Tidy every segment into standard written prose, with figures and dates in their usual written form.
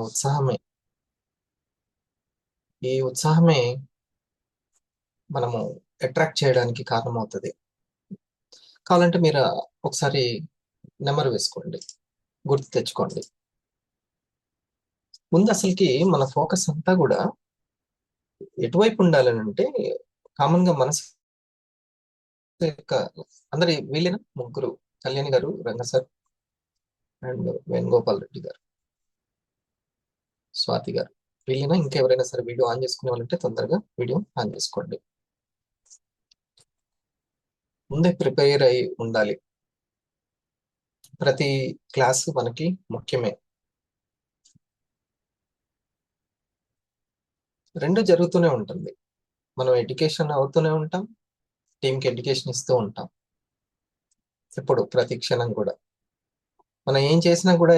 ఉత్సాహమే. ఈ ఉత్సాహమే మనము అట్రాక్ట్ చేయడానికి కారణమవుతది. కావాలంటే మీరు ఒకసారి నెమరు వేసుకోండి. గుర్తు తెచ్చుకోండి. ముందు అసలుకి మన ఫోకస్ అంతా గూడా ఎటువైపు ఉండాలనంటే కామన్‌గా మనసు యొక్క అందరి వీళ్ళేనా? ముగ్గురు కళ్యాణి గారు, రంగ సార్ అండ్ వేణుగోపాల్ రెడ్డి గారు, స్వాతి గారు. వీళ్ళేనా? ఇంకెవరైనా సరే వీడియో ఆన్ చేసుకునే వాళ్ళుంటే తొందరగా వీడియో ఆన్ చేసుకోండి. ముందే ప్రిపేర్ అయి ఉండాలి. ప్రతి క్లాసు మనకి ముఖ్యమే. 2 జరుగుతూనే ఉంటుంది. మనం ఎడ్యుకేషన్ అవుతూనే ఉంటాం. టీమ్‌కి ఎడ్యుకేషన్ ఇస్తూ ఉంటాం. ఎప్పుడు ప్రతి క్షణం గూడా. మనం ఏం చేసినా గూడా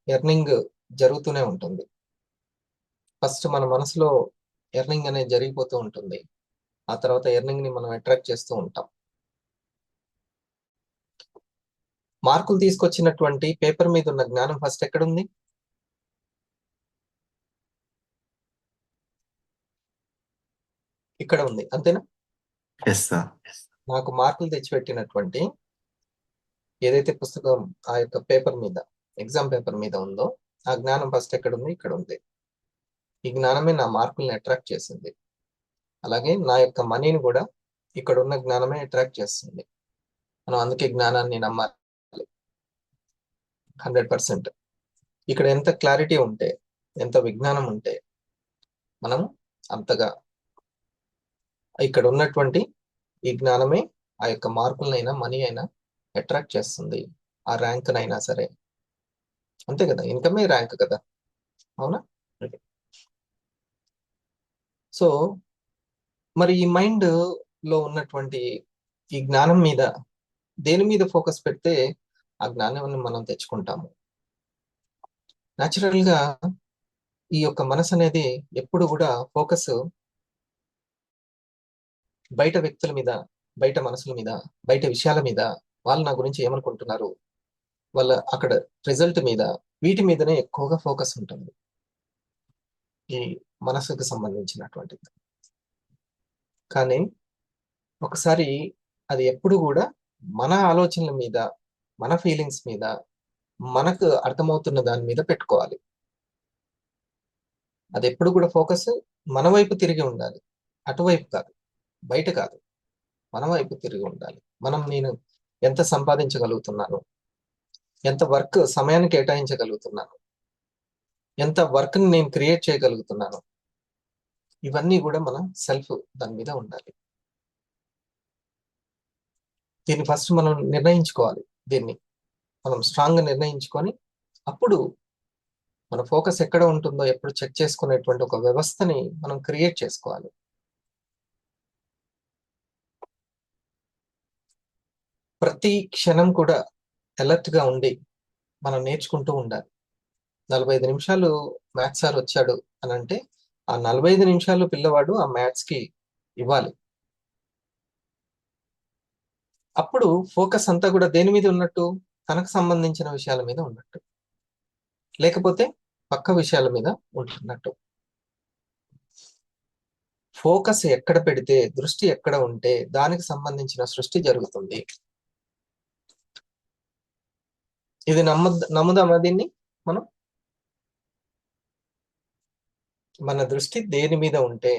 ఎర్నింగ్ జరుగుతూనే ఉంటుంది. ఫస్ట్ మన మనసులో ఎర్నింగ్ అనేది జరిగిపోతూ ఉంటుంది. ఆ తర్వాత ఎర్నింగ్‌ని మనం అట్రాక్ట్ చేస్తూ ఉంటాం. మార్కులు తీసుకొచ్చినటువంటి పేపర్ మీద ఉన్న జ్ఞానం ఫస్ట్ ఎక్కడుంది? ఇక్కడ ఉంది. అంతేనా? Yes sir. నాకు మార్కులు తెచ్చిపెట్టినటువంటి ఏదైతే పుస్తకం ఆ యొక్క పేపర్ మీద, ఎగ్జామ్ పేపర్ మీద ఉందో, ఆ జ్ఞానం ఫస్ట్ ఎక్కడుంది? ఇక్కడ ఉంది. ఈ జ్ఞానమే నా మార్కుల్ని అట్రాక్ట్ చేసింది. అలాగే నా యొక్క మనీని కూడా ఇక్కడ ఉన్న జ్ఞానమే అట్రాక్ట్ చేస్తుంది. మనం అందుకే జ్ఞానాన్ని నమ్మాలి 100%. ఇక్కడ ఎంత క్లారిటీ ఉంటే, ఎంత విజ్ఞానం ఉంటే మనం అంతగా ఇక్కడ ఉన్నటువంటి ఈ జ్ఞానమే ఆ యొక్క మార్కులనైనా మనీ అయినా అట్రాక్ట్ చేస్తుంది. ఆ ర్యాంక్‌నైనా సరే. అంతే కదా! ఇన్కమే ర్యాంక్ కదా! అవునా? సో, మరి ఈ మైండ్‌లో ఉన్నటువంటి ఈ జ్ఞానం మీద దేని మీద ఫోకస్ పెడితే ఆ జ్ఞానాన్ని మనం తెచ్చుకుంటాము. నేచురల్‌గా ఈ యొక్క మనసనేది ఎప్పుడు గూడా ఫోకస్ బయట వ్యక్తుల మీద, బయట మనసుల మీద, బయట విషయాల మీద, వాళ్ళు నా గురించి ఏమనుకుంటున్నారు, వాళ్ళ అక్కడ రిజల్ట్ మీద, వీటి మీదనే ఎక్కువగా ఫోకస్ ఉంటుంది. ఈ మనసుకు సంబంధించినటువంటిది. కానీ ఒకసారి అది ఎప్పుడు గూడా మన ఆలోచనల మీద, మన ఫీలింగ్స్ మీద, మనకు అర్థమవుతున్న దాని మీద పెట్టుకోవాలి. అదెప్పుడు గూడా ఫోకస్ మన వైపు తిరిగి ఉండాలి. అటువైపు కాదు. బయట కాదు. మన వైపు తిరిగి ఉండాలి. నేను ఎంత సంపాదించగలుగుతున్నాను? ఎంత వర్క్ సమయాన్ని కేటాయించగలుగుతున్నాను? ఎంత వర్క్‌ని నేను క్రియేట్ చేయగలుగుతున్నాను? ఇవన్నీ గూడా మన సెల్ఫ్ దాని మీద ఉండాలి. దీన్ని ఫస్ట్ మనం నిర్ణయించుకోవాలి. దీన్ని మనం స్ట్రాంగ్‌గా నిర్ణయించుకొని, అప్పుడు మన ఫోకస్ ఎక్కడ ఉంటుందో ఎప్పుడు చెక్ చేసుకునేటువంటి ఒక వ్యవస్థని మనం క్రియేట్ చేసుకోవాలి. ప్రతి క్షణం కూడా అలర్ట్‌గా ఉండి మనం నేర్చుకుంటూ ఉండాలి. 45 నిమిషాలు మ్యాథ్స్ సార్ వచ్చాడు అనంటే, ఆ 45 నిమిషాలు పిల్లవాడు ఆ మ్యాథ్స్‌కి ఇవ్వాలి. అప్పుడు ఫోకస్ అంతా కూడా దేని మీద ఉన్నట్టు? తనకు సంబంధించిన విషయాల మీద ఉన్నట్టు. లేకపోతే పక్క విషయాల మీద ఉంటున్నట్టు. ఫోకస్ ఎక్కడ పెడితే, దృష్టి ఎక్కడ ఉంటే దానికి సంబంధించిన సృష్టి జరుగుతుంది. ఇది నమ్ముదామా దీన్ని మనం? మన దృష్టి దేని మీద ఉంటే,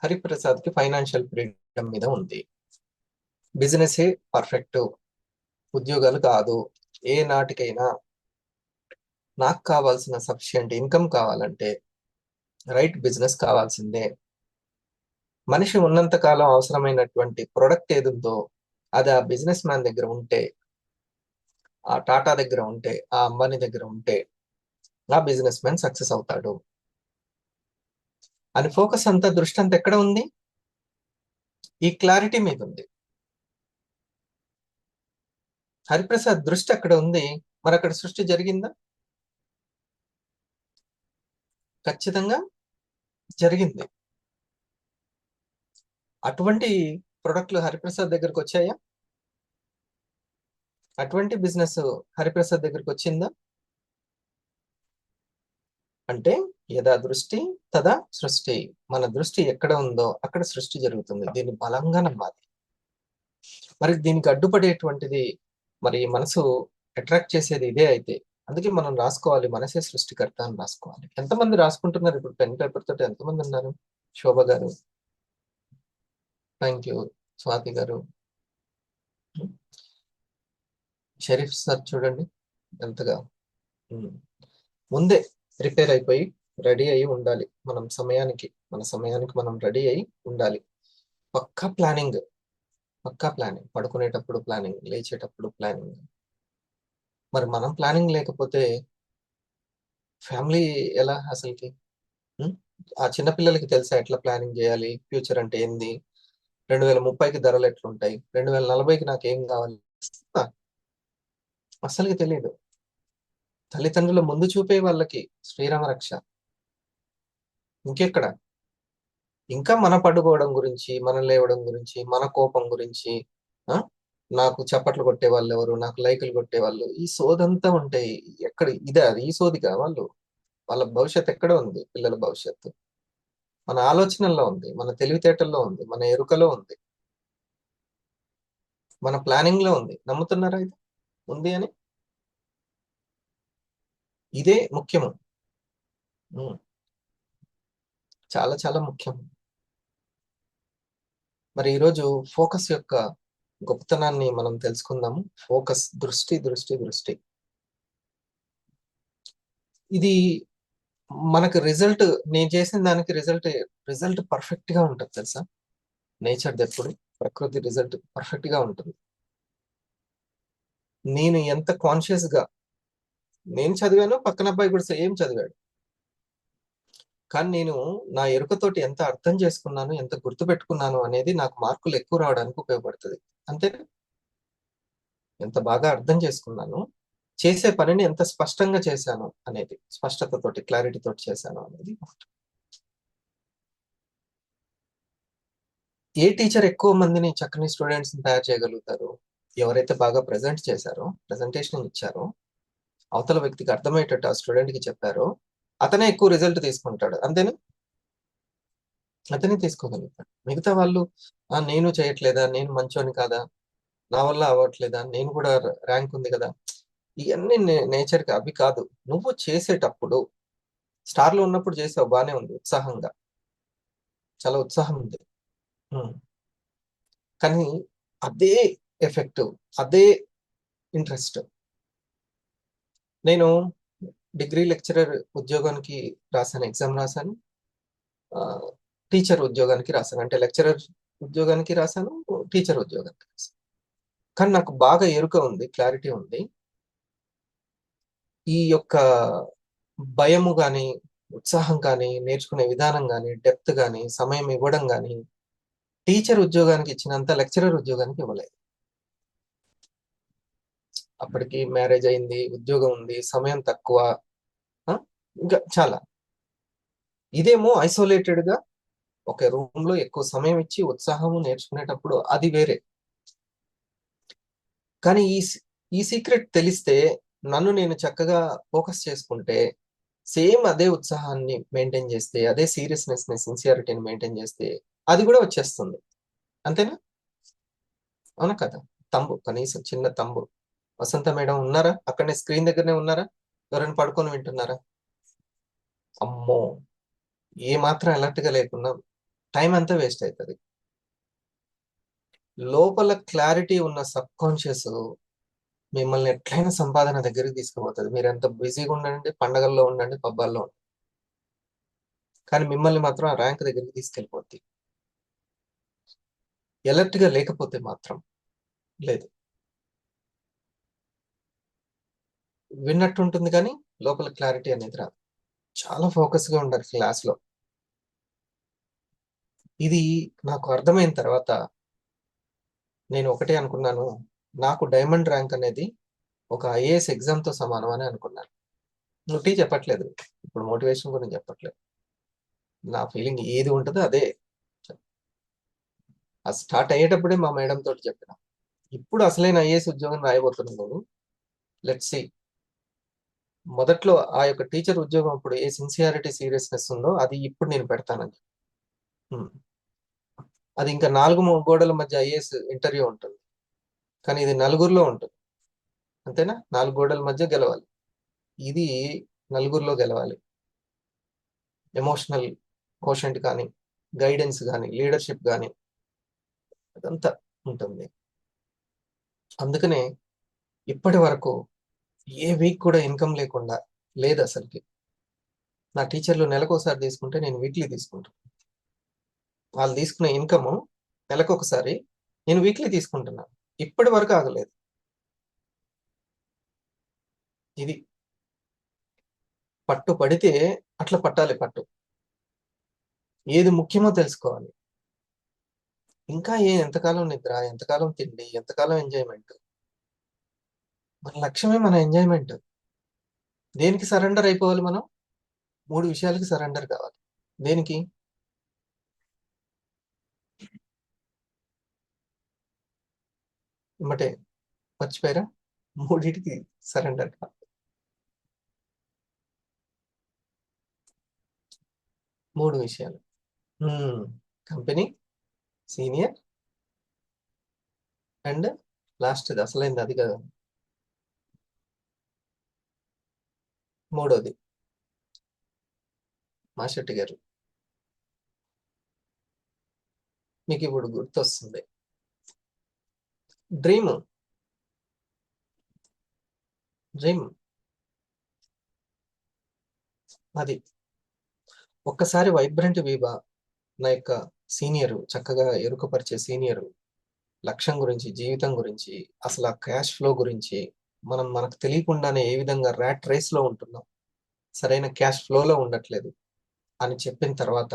హరిప్రసాద్‌కి ఫైనాన్షియల్ ఫ్రీడమ్ మీద ఉంది. బిజినెసే పర్ఫెక్ట్. ఉద్యోగాలు కాదు. ఏ నాటికైనా నాకు కావాల్సిన సఫిషియంట్ ఇన్కమ్ కావాలంటే రైట్ బిజినెస్ కావాల్సిందే. మనిషి ఉన్నంత కాలం అవసరమైనటువంటి ప్రొడక్ట్ ఏదుందో అది ఆ బిజినెస్ మ్యాన్ దగ్గర ఉంటే, ఆ టాటా దగ్గర ఉంటే, ఆ అంబానీ దగ్గర ఉంటే ఆ బిజినెస్ మ్యాన్ సక్సెస్ అవుతాడు. అని ఫోకస్ అంతా, దృష్టి అంతా ఎక్కడ ఉంది? ఈ క్లారిటీ మీద ఉంది. హరిప్రసాద్ దృష్టి అక్కడ ఉంది. మరి అక్కడ సృష్టి జరిగిందా? ఖచ్చితంగా జరిగింది. అటువంటి ప్రొడక్ట్లు హరిప్రసాద్ దగ్గరకు వచ్చాయా? అటువంటి బిజినెస్ హరిప్రసాద్ దగ్గరకు వచ్చిందా? అంటే యథా దృష్టి తదా సృష్టి. మన దృష్టి ఎక్కడ ఉందో అక్కడ సృష్టి జరుగుతుంది. దీన్ని బలంగా నమ్మాలి. మరి దీనికి అడ్డుపడేటువంటిది మరి మనసు అట్రాక్ట్ చేసేది ఇదే అయితే, అందుకే మనం రాసుకోవాలి మనసే సృష్టికర్త అని రాసుకోవాలి. ఎంతమంది రాసుకుంటున్నారు ఇప్పుడు పెన్ పేపర్ తోటి? ఎంతమంది ఉన్నారు? శోభ గారు, థ్యాంక్ యూ. స్వాతి గారు, షరీఫ్ సార్ చూడండి ఎంతగా ముందే ప్రిపేర్ అయిపోయి రెడీ అయి ఉండాలి. మన సమయానికి మనం రెడీ అయి ఉండాలి. పక్కా ప్లానింగ్, పక్కా ప్లానింగ్. పడుకునేటప్పుడు ప్లానింగ్, లేచేటప్పుడు ప్లానింగ్. మరి మనం ప్లానింగ్ లేకపోతే ఫ్యామిలీ ఎలా అసలుకి? ఆ చిన్నపిల్లలకి తెలుసా ఎట్లా ప్లానింగ్ చేయాలి? ఫ్యూచర్ అంటే ఏంది? 2030కి ధరలు ఎట్లుంటాయి? 2040కి నాకేం కావాలి? ఆ, అస్సలకి తెలియదు. తల్లిదండ్రుల ముందు చూపే వాళ్ళకి శ్రీరామ రక్ష. ఇంకెక్కడ? ఇంకా మన పడుకోవడం గురించి, మనం లేవడం గురించి, మన కోపం గురించి, ఆ నాకు చప్పట్లు కొట్టే వాళ్ళు ఎవరు, నాకు లైకులు కొట్టే వాళ్ళు, ఈ సోదంతా ఉంటాయి. ఎక్కడ ఇదే అది ఈ సోదిగా వాళ్ళు? వాళ్ళ భవిష్యత్తు ఎక్కడ ఉంది? పిల్లల భవిష్యత్తు మన ఆలోచనల్లో ఉంది, మన తెలివితేటల్లో ఉంది, మన ఎరుకలో ఉంది, మన ప్లానింగ్ లో ఉంది. నమ్ముతున్నారా ఇది ఉంది అని? ఇదే ముఖ్యము. ఉమ్, చాలా చాలా ముఖ్యం. మరి ఈరోజు ఫోకస్ యొక్క గొప్పతనాన్ని మనం తెలుసుకుందాము. ఫోకస్, దృష్టి దృష్టి దృష్టి. ఇది మనకు రిజల్ట్, నేను చేసిన దానికి రిజల్ట్ పర్ఫెక్ట్ గా ఉంటుంది తెలుసా? నేచర్ ఎప్పుడు, ప్రకృతి రిజల్ట్ పర్ఫెక్ట్ గా ఉంటుంది. నేను ఎంత కాన్షియస్ గా నేను చదివాను, పక్కన అబ్బాయి కూడా సేమ్ చదివాడు. కానీ నేను నా ఎరుకతోటి ఎంత అర్థం చేసుకున్నాను, ఎంత గుర్తు పెట్టుకున్నాను అనేది నాకు మార్కులు ఎక్కువ రావడానికి ఉపయోగపడుతుంది. అంతే. ఎంత బాగా అర్థం చేసుకున్నాను, చేసే పనిని ఎంత స్పష్టంగా చేశాను అనేది, స్పష్టతతోటి క్లారిటీ తోటి చేశాను అనేది. ఏ టీచర్ ఎక్కువ మందిని చక్కని స్టూడెంట్స్ తయారు చేయగలుగుతారు? ఎవరైతే బాగా ప్రజెంట్ చేశారో, ప్రజెంటేషన్ ఇచ్చారో, అవతల వ్యక్తికి అర్థమయ్యేటట్టు ఆ స్టూడెంట్ కి చెప్పారో, అతనే ఎక్కువ రిజల్ట్ తీసుకుంటాడు. అంతేనా? అతనే తీసుకోగలుగుతాడు. మిగతా వాళ్ళు నేను చేయట్లేదా, నేను మంచోని కాదా, నా వల్ల అవ్వట్లేదా, నేను కూడా ర్యాంక్ ఉంది కదా, ఇవన్నీ నేచర్కి అవి కాదు. నువ్వు చేసేటప్పుడు స్టార్ లో ఉన్నప్పుడు చేసావు, బానే ఉంది, ఉత్సాహంగా, చాలా ఉత్సాహం ఉంది. ఉమ్. కానీ అదే ఎఫెక్ట్, అదే ఇంట్రెస్ట్. నేను డిగ్రీ లెక్చరర్ ఉద్యోగానికి రాశాను, ఎగ్జామ్ రాశాను. టీచర్ ఉద్యోగానికి రాశాను, అంటే లెక్చరర్ ఉద్యోగానికి రాశాను, టీచర్ ఉద్యోగానికి రాశాను. కానీ నాకు బాగా ఎరుక ఉంది, క్లారిటీ ఉంది. ఈ యొక్క భయము కానీ, ఉత్సాహం కానీ, నేర్చుకునే విధానం కానీ, డెప్త్ కానీ, సమయం ఇవ్వడం కానీ టీచర్ ఉద్యోగానికి ఇచ్చినంత లెక్చరర్ ఉద్యోగానికి ఇవ్వలేదు. అప్పటికి మ్యారేజ్ అయింది, ఉద్యోగం ఉంది, సమయం తక్కువ, ఇంకా చాలా. ఇదేమో ఐసోలేటెడ్ గా ఒక రూమ్ లో ఎక్కువ సమయం ఇచ్చి ఉత్సాహము నేర్చుకునేటప్పుడు అది వేరే. కానీ ఈ సీక్రెట్ తెలిస్తే, నన్ను నేను చక్కగా ఫోకస్ చేసుకుంటే, సేమ్ అదే ఉత్సాహాన్ని మెయింటైన్ చేస్తే, అదే సీరియస్నెస్ ని, సిన్సియారిటీని మెయింటైన్ చేస్తే అది కూడా వచ్చేస్తుంది. అంతేనా? అవునా కదా? తంబు, కనీసం చిన్న తంబు. వసంత మేడం ఉన్నారా? అక్కడనే స్క్రీన్ దగ్గరనే ఉన్నారా? ఎవరైనా పడుకొని వింటున్నారా? అమ్మో, ఏ మాత్రం అలర్ట్ గా లేకున్నా టైం అంతా వేస్ట్ అవుతుంది. లోపల క్లారిటీ ఉన్న సబ్ కాన్షియస్ మిమ్మల్ని ఎట్లయినా సంపాదన దగ్గరికి తీసుకుపోతుంది. మీరు ఎంత బిజీగా ఉండండి, పండగల్లో ఉండండి, పబ్బాల్లో ఉండండి, కానీ మిమ్మల్ని మాత్రం ఆ ర్యాంక్ దగ్గరికి తీసుకెళ్ళిపోద్ది. అలర్ట్ గా లేకపోతే మాత్రం లేదు. విన్నట్టు ఉంటుంది కానీ లోపల క్లారిటీ అనేది రాదు. చాలా ఫోకస్ గా ఉండాలి క్లాస్ లో. ఇది నాకు అర్థమైన తర్వాత నేను ఒకటే అనుకున్నాను, నాకు డైమండ్ ర్యాంక్ అనేది ఒక ఐఏఎస్ ఎగ్జామ్ తో సమానం అని అనుకున్నాను. నువ్వు టీ చెప్పట్లేదు, ఇప్పుడు మోటివేషన్ గురించి చెప్పట్లేదు, నా ఫీలింగ్ ఏది ఉంటుందో అదే. ఆ స్టార్ట్ అయ్యేటప్పుడే మా మేడం తోటి చెప్పిన, ఇప్పుడు అసలైన ఐఏఎస్ ఉద్యోగం రాయబోతున్నాను నేను, లెట్స్ సి. మొదట్లో ఆ యొక్క టీచర్ ఉద్యోగం అప్పుడు ఏ సిన్సియారిటీ సీరియస్నెస్ ఉందో అది ఇప్పుడు నేను పెడతానని. అది ఇంకా 4 గోడల మధ్య ఐఏఎస్ ఇంటర్వ్యూ ఉంటుంది, కానీ ఇది నలుగురిలో ఉంటుంది. అంతేనా? 4 గోడల మధ్య గెలవాలి. ఇది నలుగురిలో గెలవాలి. ఎమోషనల్ కోషెంట్ కానీ, గైడెన్స్ కానీ, లీడర్షిప్ కానీ అదంతా ఉంటుంది. అందుకనే ఇప్పటి వరకు ఏ వీక్ కూడా ఇన్కమ్ లేకుండా లేదు అసలుకి. నా టీచర్లు నెలకోసారి తీసుకుంటే నేను వీక్లీ తీసుకుంటాను. వాళ్ళు తీసుకునే ఇన్కమ్ నెలకొకసారి, నేను వీక్లీ తీసుకుంటున్నాను. ఇప్పటి వరకు ఆగలేదు. ఇది పట్టు పడితే అట్లా పట్టాలి పట్టు. ఏది ముఖ్యమో తెలుసుకోవాలి. ఇంకా ఎంతకాలం నిద్ర, ఎంతకాలం తిండి, ఎంతకాలం ఎంజాయ్మెంట్. మన లక్ష్యమే మన ఎంజాయ్మెంట్. దేనికి సరెండర్ అయిపోవాలి మనం? 3 విషయాలకి సరెండర్ కావాలి. దేనికి? ఇమ్మటే మర్చిపోయారా? 3టికి సరెండర్ కావాలి. 3 విషయాలు. కంపెనీ, సీనియర్ అండ్ లాస్ట్ది అసలైంది అది కదా, 3వది మాషెట్టి గారు. మీకు ఇప్పుడు గుర్తొస్తుంది. డ్రీమ్ అది. ఒక్కసారి వైబ్రెంట్ వీవా, నా యొక్క సీనియరు, చక్కగా ఎరుకపరిచే సీనియరు లక్ష్యం గురించి, జీవితం గురించి, అసలు ఆ క్యాష్ ఫ్లో గురించి, మనకు తెలియకుండానే ఏ విధంగా ర్యాట్ రేస్ లో ఉంటున్నాం, సరైన క్యాష్ ఫ్లోలో ఉండట్లేదు అని చెప్పిన తర్వాత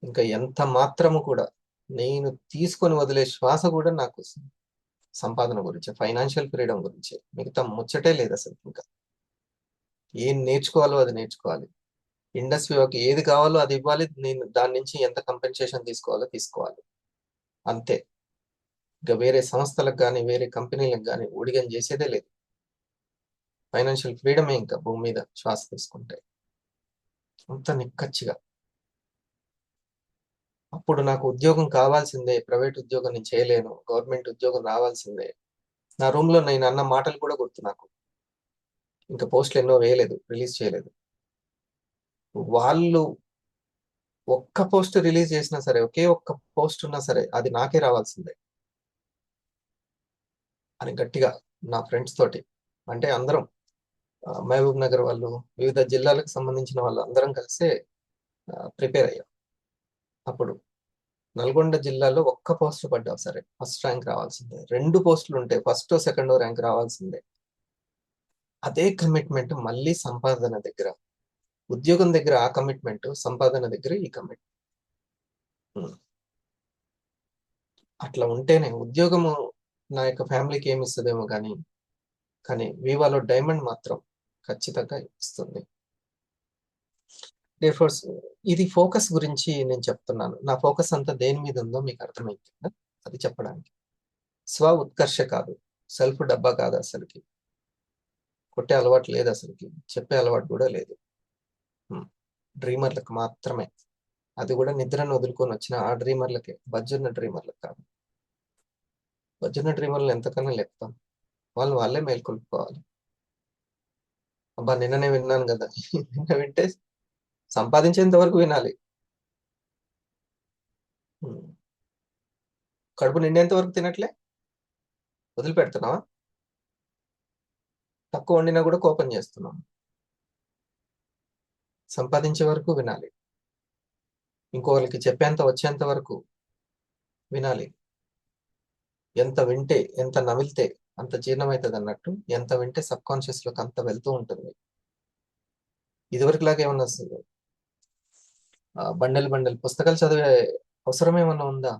ఇంకా ఎంత మాత్రము కూడా నేను తీసుకొని వదిలే శ్వాస కూడా నాకు సంపాదన గురించి, ఫైనాన్షియల్ ఫ్రీడమ్ గురించి, మిగతా ముచ్చటే లేదు అసలు. ఇంకా ఏం నేర్చుకోవాలో అది నేర్చుకోవాలి. ఇండస్ట్రీకి ఏది కావాలో అది ఇవ్వాలి. నేను దాని నుంచి ఎంత కంపెన్సేషన్ తీసుకోవాలో తీసుకోవాలి, అంతే. ఇంకా వేరే సంస్థలకు కానీ, వేరే కంపెనీలకు కానీ ఊడిగం చేసేదే లేదు. ఫైనాన్షియల్ ఫ్రీడమే ఇంకా భూమి మీద శ్వాస తీసుకుంటే అంత నిక్కచ్చిగా. అప్పుడు నాకు ఉద్యోగం కావాల్సిందే, ప్రైవేట్ ఉద్యోగం నేను చేయలేను, గవర్నమెంట్ ఉద్యోగం రావాల్సిందే. నా రూమ్ లో నేను అన్న మాటలు కూడా గుర్తు నాకు. ఇంకా పోస్టులు ఎన్నో వేయలేదు, రిలీజ్ చేయలేదు. వాళ్ళు ఒక్క పోస్ట్ రిలీజ్ చేసినా సరే, ఒకే ఒక్క పోస్ట్ ఉన్నా సరే అది నాకే రావాల్సిందే అని గట్టిగా నా ఫ్రెండ్స్ తోటి, అంటే అందరం మహబూబ్ నగర్ వాళ్ళు, వివిధ జిల్లాలకు సంబంధించిన వాళ్ళు అందరం కలిసే ప్రిపేర్ అయ్యాం. అప్పుడు నల్గొండ జిల్లాలో ఒక్క పోస్ట్ పడ్డా సరే ఫస్ట్ ర్యాంక్ రావాల్సిందే. 2 పోస్టులు ఉంటే ఫస్ట్ సెకండ్ ర్యాంక్ రావాల్సిందే. అదే కమిట్మెంట్ మళ్ళీ సంపాదన దగ్గర, ఉద్యోగం దగ్గర ఆ కమిట్మెంట్, సంపాదన దగ్గర ఈ కమిట్మెంట్. అట్లా ఉంటేనే ఉద్యోగము నా యొక్క ఫ్యామిలీకి ఏమి ఇస్తుందేమో కానీ వివాలో డైమండ్ మాత్రం ఖచ్చితంగా ఇస్తుంది. ఇది ఫోకస్ గురించి నేను చెప్తున్నాను. నా ఫోకస్ అంతా దేని మీద ఉందో మీకు అర్థమైంది కదా, అది చెప్పడానికి. స్వ ఉత్కర్ష కాదు, సెల్ఫ్ డబ్బా కాదు, అసలుకి కొట్టే అలవాటు లేదు, అసలుకి చెప్పే అలవాటు కూడా లేదు. డ్రీమర్లకు మాత్రమే, అది కూడా నిద్రను వదులుకొని వచ్చిన ఆ డ్రీమర్లకే, బజ్జున్న డ్రీమర్లకు కాదు. బజ్జున్న డ్రీమర్లు ఎంతకన్నా లేపుతాం, వాళ్ళే మేల్కొల్పుకోవాలి. అబ్బా నిన్ననే విన్నాను కదా, నిన్న వింటే సంపాదించేంత వరకు వినాలి. కడుపు నిండేంత వరకు తినట్లే వదిలిపెడుతున్నావా? తక్కువ వండినా కూడా కోపం చేస్తున్నాం. సంపాదించే వరకు వినాలి, ఇంకోళ్ళకి చెప్పేంత వచ్చేంత వరకు వినాలి. ఎంత వింటే, ఎంత నమిలితే అంత జీర్ణమవుతుంది అన్నట్టు, ఎంత వింటే సబ్ కాన్షియస్ లోకి అంత వెళ్తూ ఉంటుంది. ఇదివరకులాగా ఏమన్నా బండల్ పుస్తకాలు చదివే అవసరం ఏమన్నా ఉందా?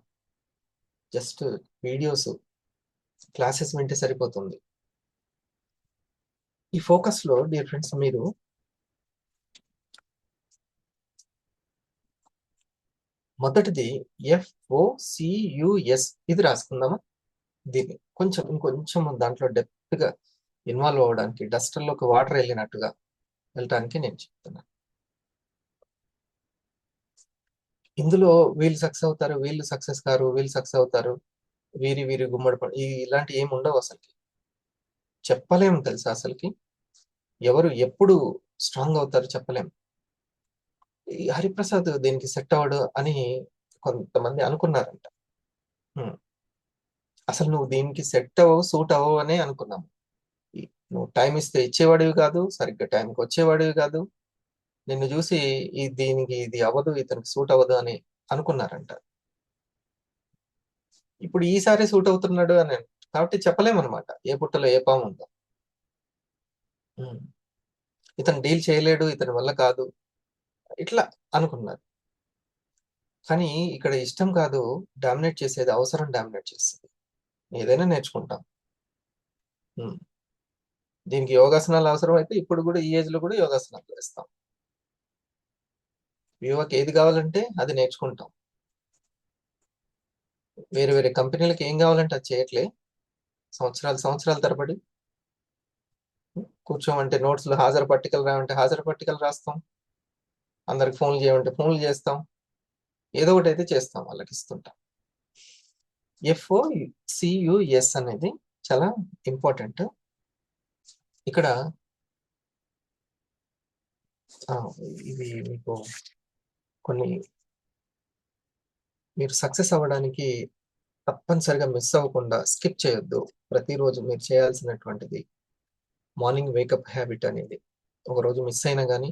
జస్ట్ వీడియోస్, క్లాసెస్ వింటే సరిపోతుంది. ఈ ఫోకస్ లో డియర్ ఫ్రెండ్స్, మీరు మొదటిది FOCUS, ఇది రాసుకుందామా? దీన్ని ఇంకొంచెం దాంట్లో డెప్త్ గా ఇన్వాల్వ్ అవ్వడానికి, డస్టర్లోకి వాటర్ వెళ్ళినట్టుగా వెళ్ళటానికి నేను చెప్తున్నాను. ఇందులో వీళ్ళు సక్సెస్ అవుతారు, వీళ్ళు సక్సెస్ కారు, వీళ్ళు సక్సెస్ అవుతారు, వీరి వీరి గుమ్మడి పడు ఇలాంటి ఏమి ఉండవు అసలుకి. చెప్పలేము తెలుసా అసలుకి, ఎవరు ఎప్పుడు స్ట్రాంగ్ అవుతారు చెప్పలేము. ఈ హరిప్రసాద్ దీనికి సెట్ అవ్వడు అని కొంతమంది అనుకున్నారంట. అసలు నువ్వు దీనికి సెట్ అవ్వవు, సూట్ అవ్వవు అనే అనుకున్నాము. నువ్వు టైం ఇస్తే ఇచ్చేవాడివి కాదు, సరిగ్గా టైంకి వచ్చేవాడివి కాదు. నిన్ను చూసి దీనికి ఇది అవ్వదు, ఇతనికి సూట్ అవ్వదు అని అనుకున్నారంట. ఇప్పుడు ఈసారి సూట్ అవుతున్నాడు అని, కాబట్టి చెప్పలేమన్నమాట ఏ పుట్టలో ఏ పాము ఉందో. ఇతను డీల్ చేయలేడు, ఇతని వల్ల కాదు, ఇట్లా అనుకున్నారు. కానీ ఇక్కడ ఇష్టం కాదు డామినేట్ చేసేది, అవసరం డామినేట్ చేస్తుంది. ఏదైనా నేర్చుకుంటాం. దీనికి యోగాసనాలు అవసరం అయితే ఇప్పుడు కూడా ఈ ఏజ్ లో కూడా యోగాసనాలు వేస్తాం. యువకి ఏది కావాలంటే అది నేర్చుకుంటాం. వేరే వేరే కంపెనీలకు ఏం కావాలంటే అది చేయట్లే, సంవత్సరాల తరబడి. కూర్చోమంటే నోట్స్లో హాజరు పట్టికలు రావంటే హాజరు పట్టికలు రాస్తాం, అందరికి ఫోన్లు చేయమంటే ఫోన్లు చేస్తాం, ఏదో ఒకటి అయితే చేస్తాం, వాళ్ళకి ఇస్తుంటాం. FOCUS అనేది చాలా ఇంపార్టెంట్. ఇక్కడ ఇది మీకు కొన్ని, మీరు సక్సెస్ అవ్వడానికి తప్పనిసరిగా మిస్ అవ్వకుండా స్కిప్ చేయొద్దు. ప్రతిరోజు మీరు చేయాల్సినటువంటిది మార్నింగ్ వేకప్ హ్యాబిట్ అనేది. ఒకరోజు మిస్ అయినా కానీ,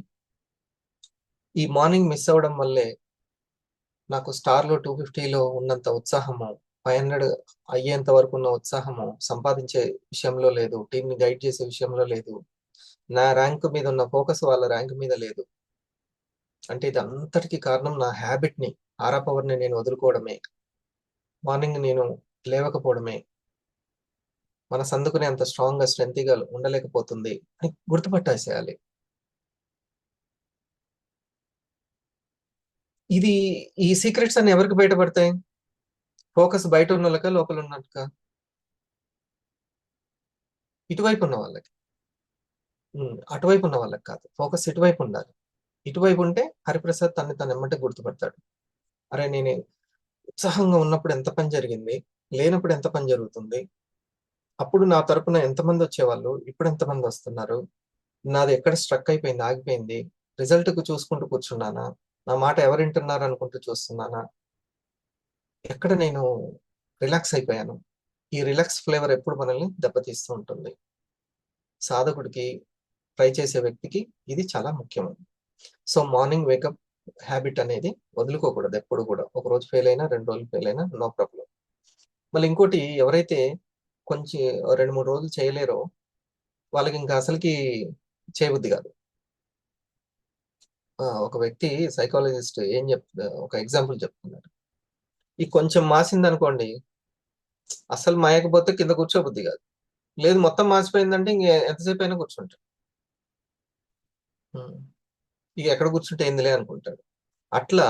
ఈ మార్నింగ్ మిస్ అవ్వడం వల్లే నాకు స్టార్లో 250లో ఉన్నంత ఉత్సాహము, 500 అయ్యేంత వరకు ఉన్న ఉత్సాహము సంపాదించే విషయంలో లేదు, టీంని గైడ్ చేసే విషయంలో లేదు, నా ర్యాంక్ మీద ఉన్న ఫోకస్ వాళ్ళ ర్యాంక్ మీద లేదు. అంటే ఇది అంతటికి కారణం నా హ్యాబిట్ని, ఆరా పవర్ని నేను వదులుకోవడమే, మార్నింగ్ నేను లేవకపోవడమే. మన సందుకునే అంత స్ట్రాంగ్గా స్ట్రెంత్గా ఉండలేకపోతుంది అని గుర్తుపట్టేసేయాలి. ఇది, ఈ సీక్రెట్స్ అన్ని ఎవరికి బయటపడతాయి? ఫోకస్ బయట ఉన్న వాళ్ళక, లోపల ఉన్నట్టుక? ఇటువైపు ఉన్న వాళ్ళకి. అటువైపు ఉన్న వాళ్ళకి కాదు, ఫోకస్ ఇటువైపు ఉండాలి. ఇటువైపు ఉంటే హరిప్రసాద్ తను తను ఎమ్మటే గుర్తుపడతాడు. అరే నేను ఉత్సాహంగా ఉన్నప్పుడు ఎంత పని జరిగింది, లేనప్పుడు ఎంత పని జరుగుతుంది, అప్పుడు నా తరపున ఎంతమంది వచ్చేవాళ్ళు, ఇప్పుడు ఎంతమంది వస్తున్నారు, నాది ఎక్కడ స్ట్రక్ అయిపోయింది, ఆగిపోయింది, రిజల్ట్కు చూసుకుంటూ కూర్చున్నానా, నా మాట ఎవరు వింటున్నారు అనుకుంటూ చూస్తున్నానా, ఎక్కడ నేను రిలాక్స్ అయిపోయాను. ఈ రిలాక్స్ ఫ్లేవర్ ఎప్పుడు మనల్ని దెబ్బతీస్తూ ఉంటుంది. సాధకుడికి, ట్రై చేసే వ్యక్తికి ఇది చాలా ముఖ్యం. సో మార్నింగ్ వేకప్ హ్యాబిట్ అనేది వదులుకోకూడదు ఎప్పుడు కూడా. ఒక రోజు ఫెయిల్ అయినా, 2 రోజులు ఫెయిల్ అయినా నో ప్రాబ్లం. మళ్ళీ ఇంకోటి, ఎవరైతే కొంచెం 2-3 రోజులు చేయలేరో వాళ్ళకి ఇంకా అసలుకి చేయబుద్ధి కాదు. ఒక వ్యక్తి సైకాలజిస్ట్ ఏం ఒక ఎగ్జాంపుల్ చెప్తున్నాడు. ఈ కొంచెం మాసింది అనుకోండి, అసలు మాయకపోతే కింద కూర్చోబుద్ధి కాదు, లేదు మొత్తం మాసిపోయిందంటే ఇంక ఎంతసేపు అయినా కూర్చుంటాడు. ఇక ఎక్కడ కూర్చుంటే ఏందిలే అనుకుంటాడు. అట్లా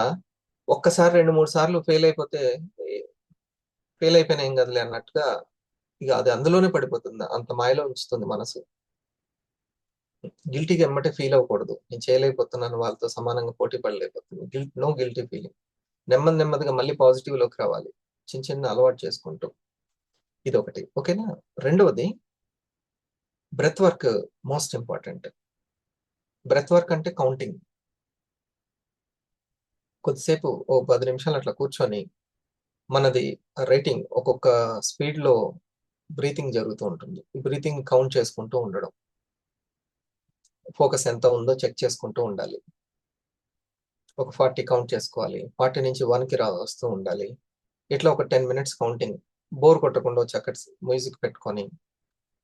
ఒక్కసారి 2-3 సార్లు ఫెయిల్ అయిపోతే, ఫెయిల్ అయిపోయినా ఏం కదలే అన్నట్టుగా ఇక అది అందులోనే పడిపోతుంది, అంత మాయలో ఉంచుతుంది మనసు. గిల్టీగా ఎమ్మటే ఫీల్ అవ్వకూడదు, నేను చేయలేకపోతున్నాను, వాళ్ళతో సమానంగా పోటీ పడలేకపోతున్నాను, నో గిల్టీ ఫీలింగ్. నెమ్మదిగా మళ్ళీ పాజిటివ్ లోకి రావాలి, చిన్న చిన్న అలవాటు చేసుకుంటూ. ఇది ఒకటి, ఓకేనా. రెండవది breath work, most important. Breath work అంటే కౌంటింగ్. కొద్దిసేపు ఓ 10 నిమిషాలు అట్లా కూర్చొని, మనది రేటింగ్ ఒక్కొక్క స్పీడ్ లో బ్రీతింగ్ జరుగుతూ ఉంటుంది, ఈ బ్రీతింగ్ కౌంట్ చేసుకుంటూ ఉండడం, ఫోకస్ ఎంత ఉందో చెక్ చేసుకుంటూ ఉండాలి. ఒక 40 కౌంట్ చేసుకోవాలి, 40 నుంచి 1కి వస్తూ ఉండాలి. ఇట్లా ఒక 10 మినిట్స్ కౌంటింగ్. బోర్ కొట్టకుండా చక్కటి మ్యూజిక్ పెట్టుకొని,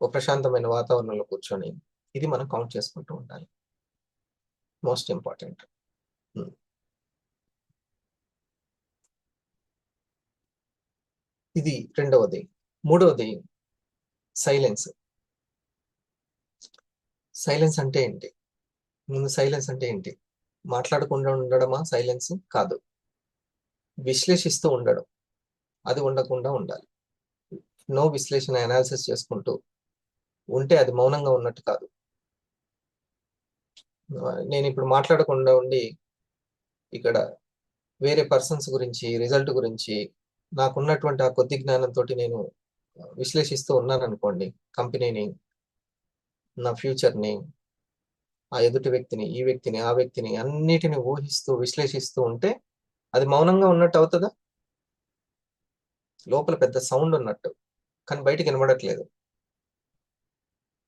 ఒక ప్రశాంతమైన వాతావరణంలో కూర్చొని ఇది మనం కౌంట్ చేసుకుంటూ ఉండాలి. Most important. ఇది రెండవది. మూడవది సైలెన్స్. సైలెన్స్ అంటే ఏంటి? ముందు సైలెన్స్ అంటే ఏంటి? మాట్లాడకుండా ఉండడమా సైలెన్స్? కాదు, విశ్లేషిస్తూ ఉండడం, అది ఉండకుండా ఉండాలి. నో విశ్లేషణ, అనాలిసిస్ చేసుకుంటూ ఉంటే అది మౌనంగా ఉన్నట్టు కాదు. నేను ఇప్పుడు మాట్లాడకుండా ఉండి ఇక్కడ వేరే పర్సన్స్ గురించి, రిజల్ట్ గురించి నాకున్నటువంటి ఆ కొద్ది జ్ఞానంతో నేను విశ్లేషిస్తూ ఉన్నాను అనుకోండి, కంపెనీని, నా ఫ్యూచర్ని, ఆ ఎదుటి వ్యక్తిని, ఈ వ్యక్తిని, ఆ వ్యక్తిని, అన్నిటిని ఊహిస్తూ విశ్లేషిస్తూ ఉంటే అది మౌనంగా ఉన్నట్టు అవుతుందా? లోపల పెద్ద సౌండ్ ఉన్నట్టు, కానీ బయటికి వినబడట్లేదు.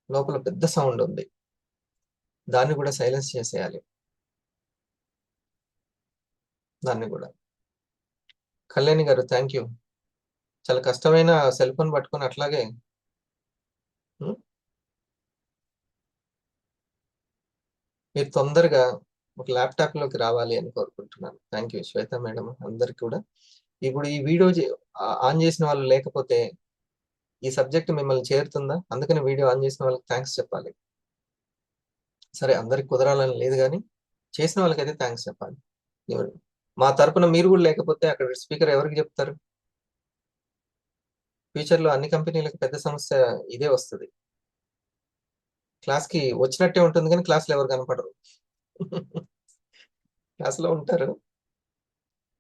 లోపల పెద్ద సౌండ్ ఉంది, దాన్ని కూడా సైలెన్స్ చేసేయాలి. దాన్ని కూడా. కళ్యాణి గారు, థ్యాంక్ యూ. చాలా కష్టమైన సెల్ ఫోన్ పట్టుకొని అట్లాగే ఉం? మీరు తొందరగా ఒక ల్యాప్టాప్ లోకి రావాలి అని కోరుకుంటున్నాను. థ్యాంక్ యూ శ్వేత మేడం, అందరికి కూడా. ఇప్పుడు ఈ వీడియో ఆన్ చేసిన వాళ్ళు లేకపోతే ఈ సబ్జెక్ట్ మిమ్మల్ని చేరుతుందా? అందుకని వీడియో ఆన్ చేసిన వాళ్ళకి థ్యాంక్స్ చెప్పాలి. సరే, అందరికి కుదరాలని లేదు, కానీ చేసిన వాళ్ళకైతే థ్యాంక్స్ చెప్పాలి. మా తరపున మీరు కూడా లేకపోతే అక్కడ స్పీకర్ ఎవరికి చెప్తారు? ఫ్యూచర్ లో అన్ని కంపెనీలకు పెద్ద సమస్య ఇదే వస్తుంది. క్లాస్ కి వచ్చినట్టే ఉంటుంది, కానీ క్లాస్ లో ఎవరు కనపడరు. క్లాస్ లో ఉంటారు,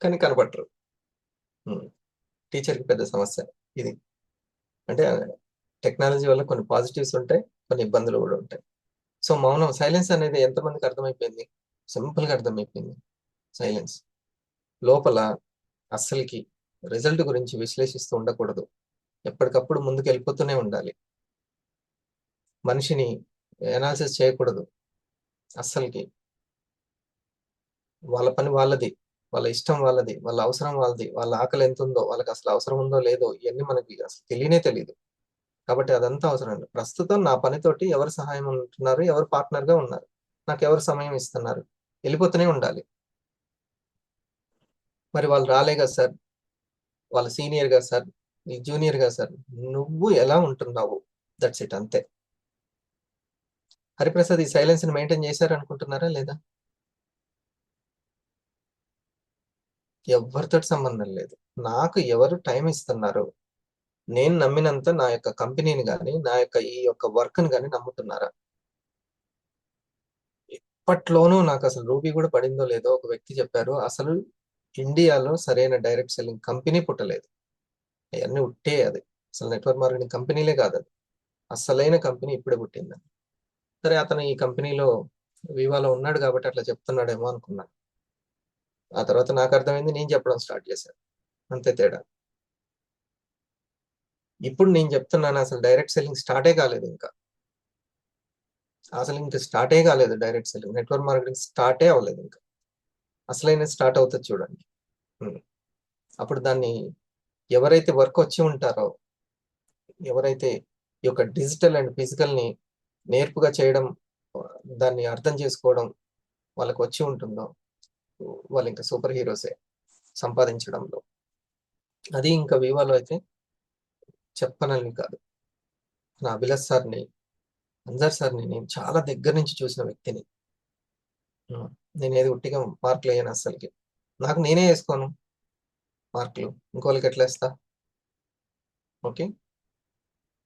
కానీ కనపడరు. టీచర్ కి పెద్ద సమస్య ఇది. అంటే టెక్నాలజీ వల్ల కొన్ని పాజిటివ్స్ ఉంటాయి, కొన్ని ఇబ్బందులు కూడా ఉంటాయి. సో మౌనం, సైలెన్స్ అనేది ఎంతమందికి అర్థమైపోయింది? సింపుల్ గా అర్థమైపోయింది. సైలెన్స్ లోపల అస్సలకి రిజల్ట్ గురించి విశ్లేషిస్తూ ఉండకూడదు. ఎప్పటికప్పుడు ముందుకు వెళ్ళిపోతూనే ఉండాలి. మనిషిని అనాలిసిస్ చేయకూడదు అస్సలకి. వాళ్ళ పని వాళ్ళది, వాళ్ళ ఇష్టం వాళ్ళది, వాళ్ళ అవసరం వాళ్ళది, వాళ్ళ ఆకలి ఎంత ఉందో, వాళ్ళకి అసలు అవసరం ఉందో లేదో ఇవన్నీ మనకి అసలు తెలియనే తెలియదు. కాబట్టి అదంతా అవసరం లేదు. ప్రస్తుతం నా పనితోటి ఎవరు సహాయం ఉంటున్నారు, ఎవరు పార్ట్నర్ గా ఉన్నారు, నాకు ఎవరు సమయం ఇస్తున్నారు, వెళ్ళిపోతూనే ఉండాలి. మరి వాళ్ళు రాలే కదా సార్, వాళ్ళ సీనియర్ గా సార్, నీ జూనియర్ గా సార్, నువ్వు ఎలా ఉంటున్నావు, దట్స్ ఇట్, అంతే. హరిప్రసాద్ ఈ సైలెన్స్ ని మెయింటైన్ చేశారు అనుకుంటున్నారా లేదా? ఎవరితో సంబంధం లేదు. నాకు ఎవరు టైం ఇస్తున్నారు, నేను నమ్మినంత నా యొక్క కంపెనీని కానీ, నా యొక్క ఈ యొక్క వర్క్ ని కానీ నమ్ముతున్నారా? ఇప్పట్లోనూ నాకు అసలు రూబీ కూడా పడిందో లేదో ఒక వ్యక్తి చెప్పారు, అసలు ఇండియాలో సరైన డైరెక్ట్ సెల్లింగ్ కంపెనీ పుట్టలేదు, అవన్నీ ఉట్టే, అది అసలు నెట్వర్క్ మార్కెటింగ్ కంపెనీలే కాదు, అది అసలైన కంపెనీ ఇప్పుడే పుట్టిందని. సరే, అతను ఈ కంపెనీలో వివాలో ఉన్నాడు కాబట్టి అట్లా చెప్తున్నాడేమో అనుకున్నాను. ఆ తర్వాత నాకు అర్థమైంది, నేను చెప్పడం స్టార్ట్ చేశాను, అంతే తేడా. ఇప్పుడు నేను చెప్తున్నాను, అసలు డైరెక్ట్ సెల్లింగ్ స్టార్టే కాలేదు ఇంకా. అసలు ఇంకా స్టార్టే కాలేదు డైరెక్ట్ సెల్లింగ్, నెట్వర్క్ మార్కెటింగ్ స్టార్టే అవ్వలేదు ఇంకా. అసలైన స్టార్ట్ అవుతుంది చూడండి. ఉం. అప్పుడు దాన్ని ఎవరైతే వర్క్ వచ్చి ఉంటారో, ఎవరైతే ఈ యొక్క డిజిటల్ అండ్ ఫిజికల్ ని నేర్పుగా చేయడం, దాన్ని అర్థం చేసుకోవడం వాళ్ళకి వచ్చి ఉంటుందో, వాళ్ళు ఇంకా సూపర్ హీరోసే సంపాదించడంలో. అది ఇంకా వివాలో అయితే చెప్పనని కాదు. నా అభిలాష్ సార్ని, అన్సార్ సార్ని నేను చాలా దగ్గర నుంచి చూసిన వ్యక్తిని. నేను ఏది ఉట్టిగా మార్కులు వేయను అస్సలకి. నాకు నేనే వేసుకోను మార్కులు, ఇంకోళ్ళకి ఎట్లా వేస్తా? ఓకే,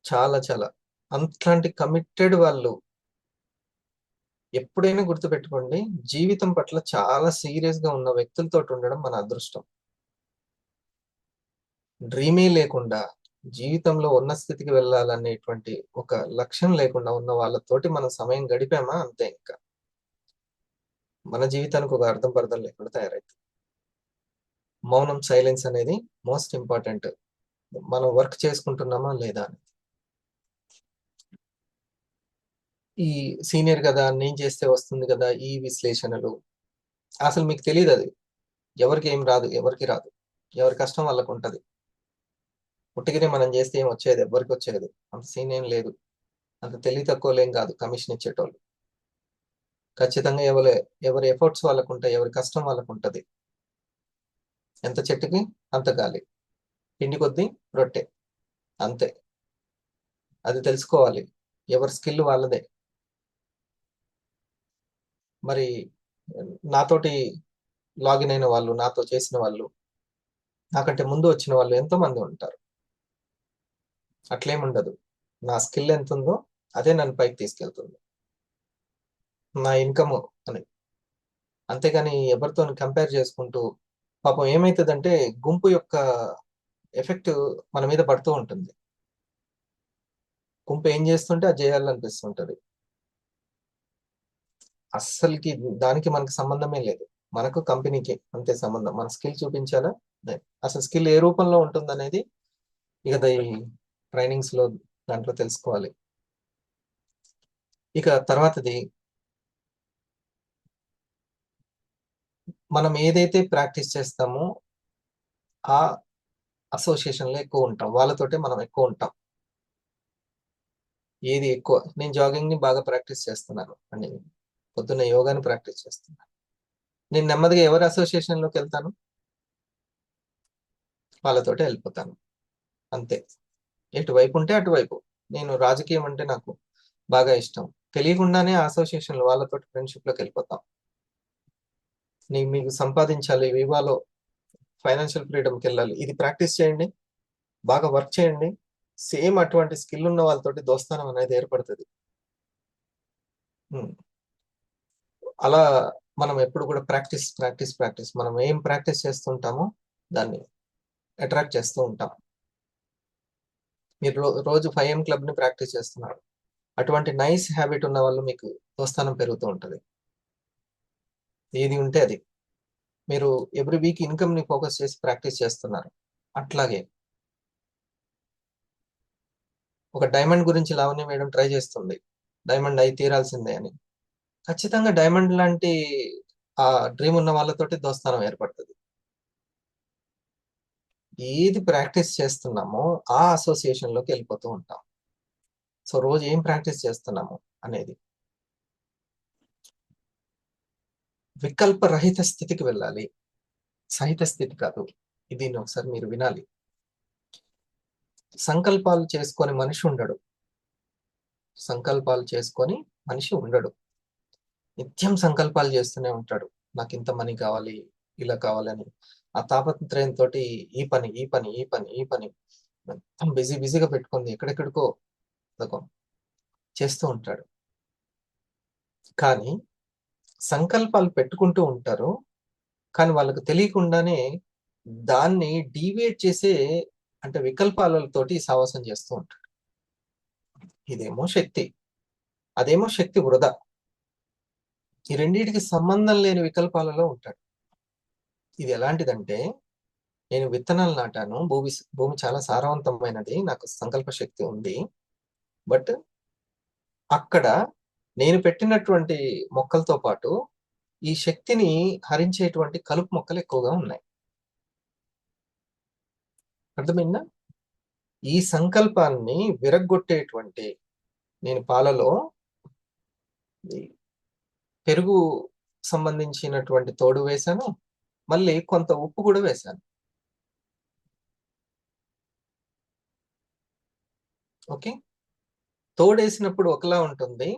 చాలా చాలా అట్లాంటి కమిటెడ్ వాళ్ళు. ఎప్పుడైనా గుర్తుపెట్టుకోండి, జీవితం పట్ల చాలా సీరియస్ గా ఉన్న వ్యక్తులతో ఉండడం మన అదృష్టం. డ్రీమే లేకుండా, జీవితంలో ఉన్న స్థితికి వెళ్ళాలనేటువంటి ఒక లక్ష్యం లేకుండా ఉన్న వాళ్ళతోటి మనం సమయం గడిపామా అంతే, ఇంకా మన జీవితానికి ఒక అర్థం పర్థం లేకుండా తయారైంది. మౌనం, సైలెన్స్ అనేది మోస్ట్ ఇంపార్టెంట్. మనం వర్క్ చేసుకుంటున్నామా లేదా అని. ఈ సీనియర్ కదా, నేను చేస్తే వస్తుంది కదా, ఈ విశ్లేషణలు అసలు మీకు తెలియదు. అది ఎవరికి ఏం రాదు, ఎవరికి రాదు, ఎవరి కష్టం వాళ్ళకు ఉంటది. పుట్టికనే మనం చేస్తే ఏం వచ్చేది, ఎవరికి వచ్చేది అంత సీన్ ఏం లేదు. అంత తెలివి తక్కువలేం కాదు కమిషన్ ఇచ్చేటోళ్ళు. ఖచ్చితంగా ఎవరి ఎఫర్ట్స్ వాళ్ళకు ఉంటాయి, ఎవరి కష్టం వాళ్ళకు ఉంటది. ఎంత చెట్టుకి అంత గాలి, పిండి కొద్దీ రొట్టె, అంతే. అది తెలుసుకోవాలి, ఎవరి స్కిల్ వాళ్ళదే. మరి నాతోటి లాగిన్ అయిన వాళ్ళు, నాతో చేసిన వాళ్ళు, నాకంటే ముందు వచ్చిన వాళ్ళు ఎంతో మంది ఉంటారు. అట్లేముండదు, నా స్కిల్ ఎంత ఉందో అదే నన్ను పైకి తీసుకెళ్తుంది, నా ఇన్కమ్ అని. అంతేగాని ఎవరితో కంపేర్ చేసుకుంటూ, పాపం ఏమైతుందంటే గుంపు యొక్క ఎఫెక్ట్ మన మీద పడుతూ ఉంటుంది. గుంపు ఏం చేస్తుంటే అది చేయాలనిపిస్తుంటది. అస్సలకి దానికి మనకు సంబంధమే లేదు. మనకు కంపెనీకి అంతే సంబంధం. మన స్కిల్ చూపించాలా, అసలు స్కిల్ ఏ రూపంలో ఉంటుందనేది ఇక ట్రైనింగ్స్ లో దాంట్లో తెలుసుకోవాలి. ఇక తర్వాతది, మనం ఏదైతే ప్రాక్టీస్ చేస్తామో ఆ అసోసియేషన్ లో ఎక్కువ ఉంటాం, వాళ్ళతోటే మనం ఎక్కువ ఉంటాం. ఏది ఎక్కువ, నేను జాగింగ్ ని బాగా ప్రాక్టీస్ చేస్తున్నాను అని, పొద్దున్న యోగాని ప్రాక్టీస్ చేస్తున్నాను, నేను నెమ్మదిగా ఎవరి అసోసియేషన్ లోకి వెళ్తాను, వాళ్ళతోటే వెళ్ళిపోతాను. అంతే. ఎటువైపు ఉంటే అటువైపు. నేను రాజకీయం అంటే నాకు బాగా ఇష్టం, తెలియకుండానే అసోసియేషన్ వాళ్ళతో ఫ్రెండ్షిప్ లోకి వెళ్ళిపోతాం. మీకు సంపాదించాలి, వివాలో ఫైనాన్షియల్ ఫ్రీడమ్కి వెళ్ళాలి, ఇది ప్రాక్టీస్ చేయండి, బాగా వర్క్ చేయండి, సేమ్ అటువంటి స్కిల్ ఉన్న వాళ్ళతోటి దోస్తానం అనేది ఏర్పడుతుంది. అలా మనం ఎప్పుడు కూడా ప్రాక్టీస్ ప్రాక్టీస్ ప్రాక్టీస్, మనం ఏం ప్రాక్టీస్ చేస్తుంటామో దాన్ని అట్రాక్ట్ చేస్తూ ఉంటాం. మీరు రోజు 5 AM క్లబ్ ని ప్రాక్టీస్ చేస్తున్నారు, అటువంటి నైస్ హ్యాబిట్ ఉన్న వాళ్ళు మీకు దోస్తానం పెరుగుతూ ఉంటుంది. ఏది ఉంటే అది. మీరు ఎవ్రీ వీక్ ఇన్కమ్ ని ఫోకస్ చేసి ప్రాక్టీస్ చేస్తున్నారు, అట్లాగే ఒక డైమండ్ గురించి లావణ్య మేడం ట్రై చేస్తుంది, డైమండ్ అయి తీరాల్సిందే అని. ఖచ్చితంగా డైమండ్ లాంటి ఆ డ్రీమ్ ఉన్న వాళ్ళతోటి దోస్తానం ఏర్పడుతుంది. ఏది ప్రాక్టీస్ చేస్తున్నామో ఆ అసోసియేషన్ లోకి వెళ్ళిపోతూ ఉంటాం. సో రోజు ఏం ప్రాక్టీస్ చేస్తున్నాము అనేది, వికల్ప రహిత స్థితికి వెళ్ళాలి, సహిత స్థితి కాదు. దీన్ని ఒకసారి మీరు వినాలి. సంకల్పాలు చేసుకొని మనిషి ఉండడు, సంకల్పాలు చేసుకొని మనిషి ఉండడు, నిత్యం సంకల్పాలు చేస్తూనే ఉంటాడు. నాకు ఇంత మనీ కావాలి, ఇలా కావాలని ఆ తాపత్రయంతో ఈ పని ఈ పని ఈ పని ఈ పని మొత్తం బిజీ బిజీగా పెట్టుకుంది, ఎక్కడెక్కడికో పథకం చేస్తూ ఉంటాడు. కానీ సంకల్పాలు పెట్టుకుంటూ ఉంటారు, కానీ వాళ్ళకు తెలియకుండానే దాన్ని డీవియేట్ చేసే, అంటే వికల్పాలతోటి సావాసం చేస్తూ ఉంటాడు. ఇదేమో శక్తి, అదేమో శక్తి వృధా. ఈ రెండింటికి సంబంధం లేని వికల్పాలలో ఉంటాడు. ఇది ఎలాంటిదంటే, నేను విత్తనాలు నాటాను, భూమి చాలా సారవంతమైనది, నాకు సంకల్ప శక్తి ఉంది, బట్ అక్కడ నేను పెట్టినటువంటి మొక్కలతో పాటు ఈ శక్తిని హరించేటువంటి కలుపు మొక్కలు ఎక్కువగా ఉన్నాయి. అర్థమైందా? ఈ సంకల్పాన్ని విరగ్గొట్టేటువంటి, నేను పాలలో పెరుగు సంబంధించినటువంటి తోడు వేశాను, మళ్ళీ కొంత ఉప్పు కూడా వేశాను. ఓకే, తోడేసినప్పుడు ఒకలా ఉంటుంది,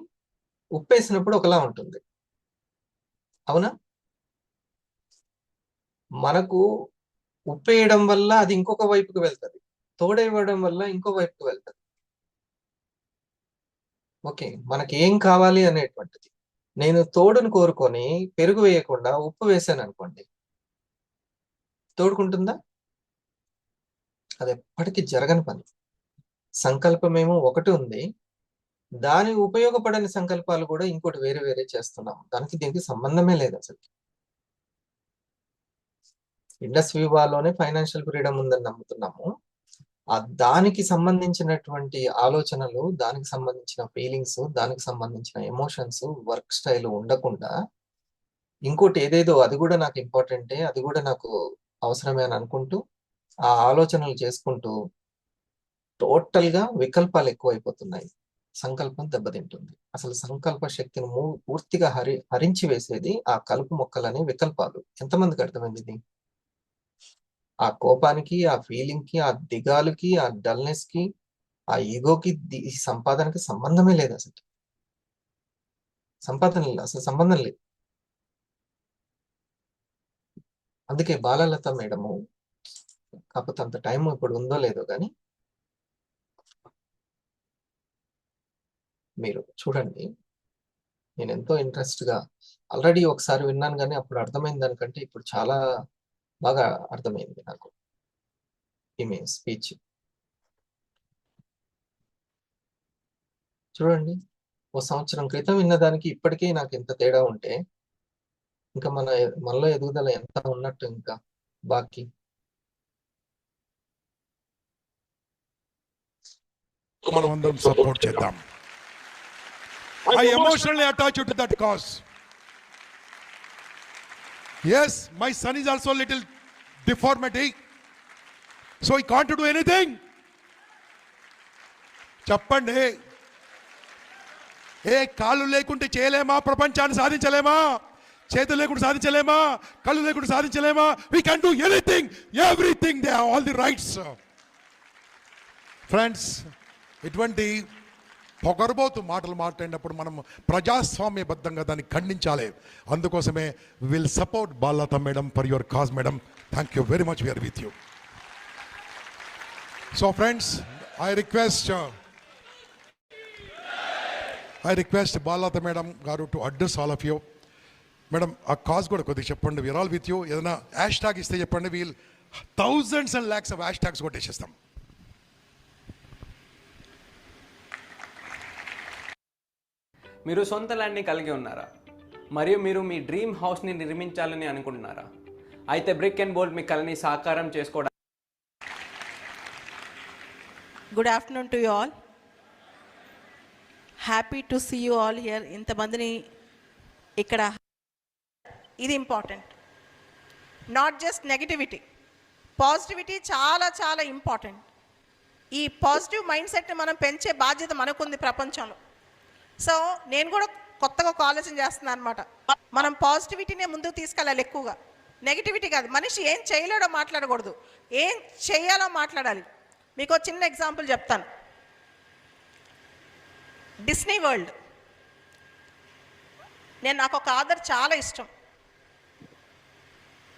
ఉప్పు వేసినప్పుడు ఒకలా ఉంటుంది, అవునా? మనకు ఉప్పు వేయడం వల్ల అది ఇంకొక వైపుకు వెళ్తుంది, తోడేయడం వల్ల ఇంకో వైపుకు వెళ్తుంది. ఓకే, మనకి ఏం కావాలి అనేటువంటిది. నేను తోడును కోరుకొని పెరుగు వేయకుండా ఉప్పు వేసాను అనుకోండి, తోడుకుంటుందా? అది ఎప్పటికీ జరగని పని. సంకల్పమేమో ఒకటి ఉంది, దాని ఉపయోగపడని సంకల్పాలు కూడా ఇంకోటి వేరే వేరే చేస్తున్నాం, దానికి దీనికి సంబంధమే లేదు అసలు. ఇండస్ వివాలోనే ఫైనాన్షియల్ ఫ్రీడమ్ ఉందని నమ్ముతున్నాము, దానికి సంబంధించినటువంటి ఆలోచనలు, దానికి సంబంధించిన ఫీలింగ్స్, దానికి సంబంధించిన ఎమోషన్స్, వర్క్ స్టైల్ ఉండకుండా ఇంకోటి ఏదేదో, అది కూడా నాకు ఇంపార్టెంటే, అది కూడా నాకు అవసరమే అని అనుకుంటూ ఆ ఆలోచనలు చేసుకుంటూ టోటల్ గా వికల్పాలు ఎక్కువైపోతున్నాయి, సంకల్పం దెబ్బతింటుంది. అసలు సంకల్ప శక్తిని పూర్తిగా హరించి వేసేది ఆ కలుపు మొక్కలనే వికల్పాలు. ఎంతమందికి అర్థమైంది ఇది? ఆ కోపానికి, ఆ ఫీలింగ్ కి, ఆ దిగాలుకి, ఆ డల్నెస్ కి, ఆ ఈగోకి, ఈ సంపాదనకి సంబంధమే లేదు అసలు. సంపాదన లేదు, అసలు సంబంధం లేదు. అందుకే బాలలత మేడము, కాకపోతే అంత టైం ఇప్పుడు ఉందో లేదో కానీ, మీరు చూడండి. నేను ఎంతో ఇంట్రెస్ట్గా ఆల్రెడీ ఒకసారి విన్నాను, కానీ అప్పుడు అర్థమైంది దానికంటే ఇప్పుడు చాలా బాగా అర్థమైంది నాకు ఈమె స్పీచ్. చూడండి, ఓ సంవత్సరం క్రితం విన్నదానికి ఇప్పటికీ నాకు ఎంత తేడా ఉంటే ఇంకా మనలో ఎదుగుదల ఎంత ఉన్నట్టు ఇంకా బాకీ. మనం అందరం సపోర్ట్ చేద్దాం. I emotionally attached to that cause. Yes, my son is also a little deformity, so he can't do anything. చెప్పండి, ఏ కాళ్ళు లేకుంటే చేయలేమా? ప్రపంచాన్ని సాధించలేమా? చేతులు లేకుండా సాధించలేమా? కళ్ళు లేకుండా సాధించలేమా? We can do anything, everything. They have all the rights. Friends, ఇటువంటి పొగరబోతు మాటలు మాట్లాడినప్పుడు మనం ప్రజాస్వామ్యబద్ధంగా దాన్ని ఖండించాలి. అందుకోసమే will support Balalatha madam for your cause madam. Thank you very much. We are with you. So friends, I request Balalatha madam గారు to address all of you. Madam, ఆ కాజ్ కూడా కొద్దిగా చెప్పండి. We are all with you. ఏదైనా హ్యాష్ ట్యాగ్ ఇస్తే చెప్పండి. We'll thousands and lakhs of hashtags కొట్టేసేస్తాం. మీరు సొంత ల్యాండ్ని కలిగి ఉన్నారా? మరియు మీరు మీ డ్రీమ్ హౌస్ని నిర్మించాలని అనుకుంటున్నారా? అయితే బ్రిక్ అండ్ బోల్డ్ మీ కలని సాకారం చేసుకోవడానికి. Good afternoon to you all. Happy to see you all here. ఇంతమందిని ఇక్కడ. ఇది important, not just negativity, positivity చాలా చాలా ఇంపార్టెంట్. ఈ పాజిటివ్ మైండ్ సెట్ని మనం పెంచే బాధ్యత మనకుంది ప్రపంచంలో. సో నేను కూడా కొత్తగా ఒక ఆలోచన చేస్తున్నాను అనమాట. మనం పాజిటివిటీనే ముందుకు తీసుకెళ్ళాలి ఎక్కువగా, నెగిటివిటీ కాదు. మనిషి ఏం చేయలేడో మాట్లాడకూడదు, ఏం చేయాలో మాట్లాడాలి. మీకు ఒక చిన్న ఎగ్జాంపుల్ చెప్తాను. డిస్నీ వరల్డ్, నాకు ఒక ఆథర్ చాలా ఇష్టం.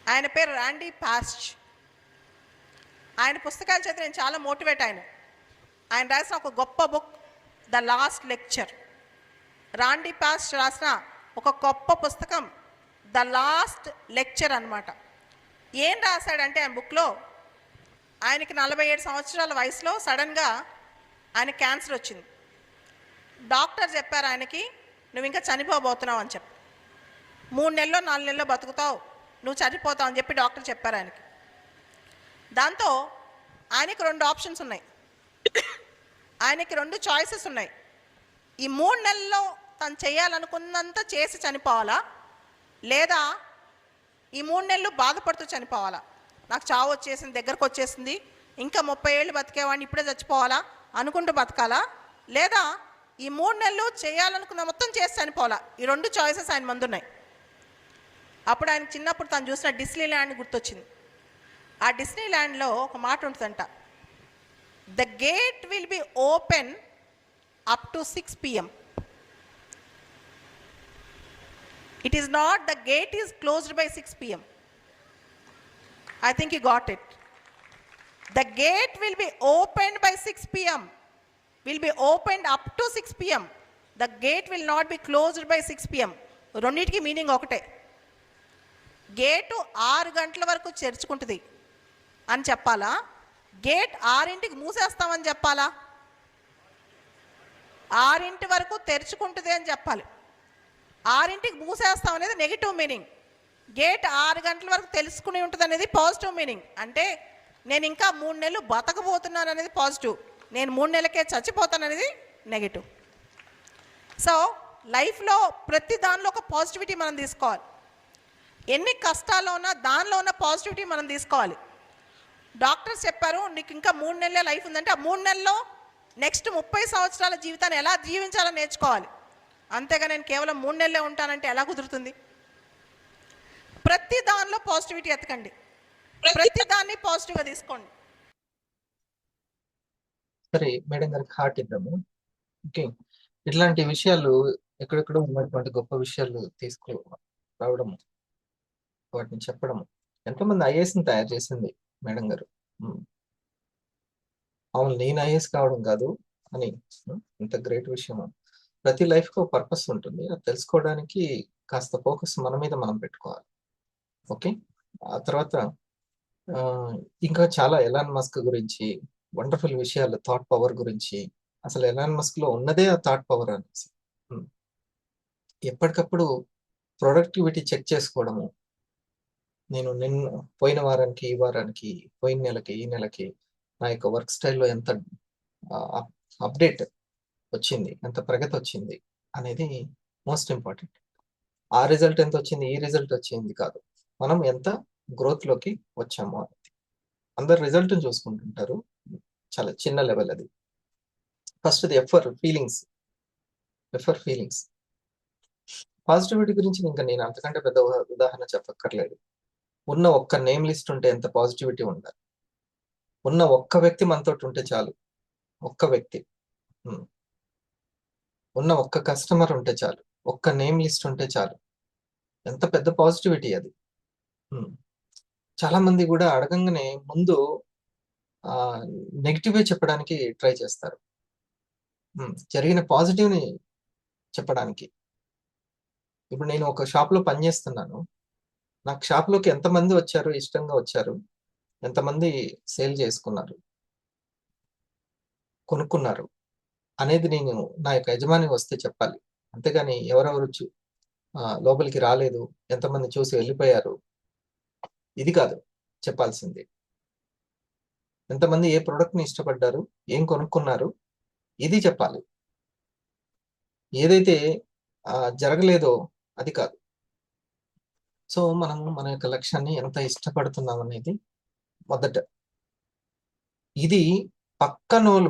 ఆయన పేరు రాండీ పాస్ట్. ఆయన పుస్తకాలు చదివి నేను చాలా మోటివేట్ ఆయన రాసిన ఒక గొప్ప book the last lecture. రాండీ past రాసిన ఒక గొప్ప పుస్తకం ద లాస్ట్ లెక్చర్ అనమాట. ఏం రాశాడంటే ఆయన బుక్లో, ఆయనకి 47 సంవత్సరాల వయసులో సడన్గా ఆయన క్యాన్సర్ వచ్చింది. డాక్టర్ చెప్పారు ఆయనకి, నువ్వు ఇంకా చనిపోబోతున్నావు అని చెప్పి, 3 నెలలో 4 నెలలో బతుకుతావు, నువ్వు చనిపోతావు అని చెప్పి డాక్టర్ చెప్పారు ఆయనకి. దాంతో ఆయనకి 2 ఆప్షన్స్ ఉన్నాయి, ఆయనకి 2 చాయిసెస్ ఉన్నాయి. ఈ 3 నెలల్లో తను చేయాలనుకున్నంత చేసి చనిపోవాలా, లేదా ఈ 3 నెలలు బాధపడుతూ చనిపోవాలా? నాకు చావు వచ్చేసింది, దగ్గరకు వచ్చేసింది, ఇంకా 30 ఏళ్ళు బతికేవాడిని, ఇప్పుడే చచ్చిపోవాలా అనుకుంటూ బతకాలా, లేదా ఈ 3 నెలలు చేయాలనుకున్న మొత్తం చేసి చనిపోవాలా? ఈ 2 చాయిసెస్ ఆయన ముందు ఉన్నాయి. అప్పుడు ఆయన చిన్నప్పుడు తను చూసిన డిస్నీ ల్యాండ్ గుర్తొచ్చింది. ఆ డిస్నీ ల్యాండ్లో ఒక మాట ఉంటుందంట, the gate will be open up to 6 p.m. It is not the gate is closed by 6 p.m. I think you got it. The gate will be opened by 6 p.m. Will be opened up to 6 p.m. The gate will not be closed by 6 p.m. రెండింటికి meaning ఒకటే. Gate 6 గంటల వరకు తెరుచుకుంటుంది అని చెప్పాలా, gate 6ంటికి మూసేస్తామని చెప్పాలా? 6 వరకు తెరుచుకుంటుంది అని చెప్పాలి. 6ంటికి మూసేస్తాం అనేది నెగిటివ్ మీనింగ్. గేట్ 6 గంటల వరకు తెలుసుకుని ఉంటుంది అనేది పాజిటివ్ మీనింగ్. అంటే నేను ఇంకా 3 నెలలు బతకబోతున్నాను అనేది పాజిటివ్, నేను 3 నెలలకే చచ్చిపోతాను అనేది నెగిటివ్. సో లైఫ్లో ప్రతి దానిలో ఒక పాజిటివిటీ మనం తీసుకోవాలి. ఎన్ని కష్టాల్లో ఉన్నా దానిలో ఉన్న పాజిటివిటీ మనం తీసుకోవాలి. డాక్టర్స్ చెప్పారు నీకు ఇంకా 3 నెలలే లైఫ్ ఉందంటే, ఆ 3 నెలల్లో నెక్స్ట్ 30 సంవత్సరాల జీవితాన్ని ఎలా జీవించాలో నేర్చుకోవాలి. అంతేగా నేను కేవలం 3 నెలలే ఉంటానంటే ఎలా కుదురుతుంది? ప్రతి దానిలో పాజిటివిటీ ఎతకండి, ప్రతి దాన్ని పాజిటివ్గా తీసుకోండి. సరే మేడం గారికి హార్ట్ ఇద్దాము. ఓకే, ఇట్లాంటి విషయాలు ఎక్కడెక్కడో ఉన్నటువంటి గొప్ప విషయాలు రావడము, వాటిని చెప్పడము, ఎంతోమంది ఐఏఎస్ని తయారు చేసింది మేడం గారు. అవును, నేను ఐఏఎస్ కావడం కాదు అని, ఇంత గ్రేట్ విషయం. ప్రతి లైఫ్కి ఒక పర్పస్ ఉంటుంది. అది తెలుసుకోవడానికి కాస్త ఫోకస్ మన మీద మనం పెట్టుకోవాలి. ఓకే. ఆ తర్వాత ఆ, ఇంకా చాలా ఎలాన్ మస్క్ గురించి వండర్ఫుల్ విషయాలు, థాట్ పవర్ గురించి. అసలు ఎలాన్ మస్క్ లో ఉన్నదే ఆ థాట్ పవర్ అనేసి. ఉమ్. ఎప్పటికప్పుడు ప్రొడక్టివిటీ చెక్ చేసుకోవడము. నేను పోయిన వారానికి, ఈ వారానికి, పోయిన నెలకి, ఈ నెలకి నా యొక్క వర్క్ స్టైల్లో ఎంత అప్డేట్ వచ్చింది, ఎంత ప్రగతి వచ్చింది అనేది మోస్ట్ ఇంపార్టెంట్. ఆ రిజల్ట్ ఎంత వచ్చింది, ఈ రిజల్ట్ వచ్చింది కాదు, మనం ఎంత గ్రోత్ లోకి వచ్చాము అనేది. అందరు రిజల్ట్ చూసుకుంటుంటారు, చాలా చిన్న లెవెల్ అది. First feelings. ఫీలింగ్స్. పాజిటివిటీ గురించి ఇంకా నేను అంతకంటే పెద్ద ఉదాహరణ చెప్పక్కర్లేదు. ఉన్న ఒక్క నేమ్ లిస్ట్ ఉంటే ఎంత పాజిటివిటీ ఉండాలి. ఉన్న ఒక్క వ్యక్తి మనతోటి ఉంటే చాలు. ఒక్క వ్యక్తి. ఉమ్. ఉన్న ఒక్క కస్టమర్ ఉంటే చాలు. ఒక్క నేమ్ లిస్ట్ ఉంటే చాలు. ఎంత పెద్ద పాజిటివిటీ అది. ఉమ్. చాలా మంది కూడా అడగంగానే ముందు నెగిటివే చెప్పడానికి ట్రై చేస్తారు. జరిగిన పాజిటివ్ ని చెప్పడానికి. ఇప్పుడు నేను ఒక షాప్ లో పనిచేస్తున్నాను. నాకు షాప్ లోకి ఎంతమంది వచ్చారు, ఇష్టంగా వచ్చారు, ఎంతమంది సేల్ చేసుకున్నారు, కొనుక్కున్నారు అనేది నేను నా యొక్క యజమాని వస్తే చెప్పాలి. అంతేగాని ఎవరెవరు లోపలికి రాలేదు, ఎంతమంది చూసి వెళ్ళిపోయారు, ఇది కాదు చెప్పాల్సింది. ఎంతమంది ఏ ప్రోడక్ట్ ని ఇష్టపడ్డారు, ఏం కొనుక్కున్నారు, ఇది చెప్పాలి. ఏదైతే జరగలేదో అది కాదు. సో మనం మన యొక్క లక్ష్యాన్ని ఎంత ఇష్టపడుతున్నాం అనేది మొదట. ఇది పక్కనోళ్ళు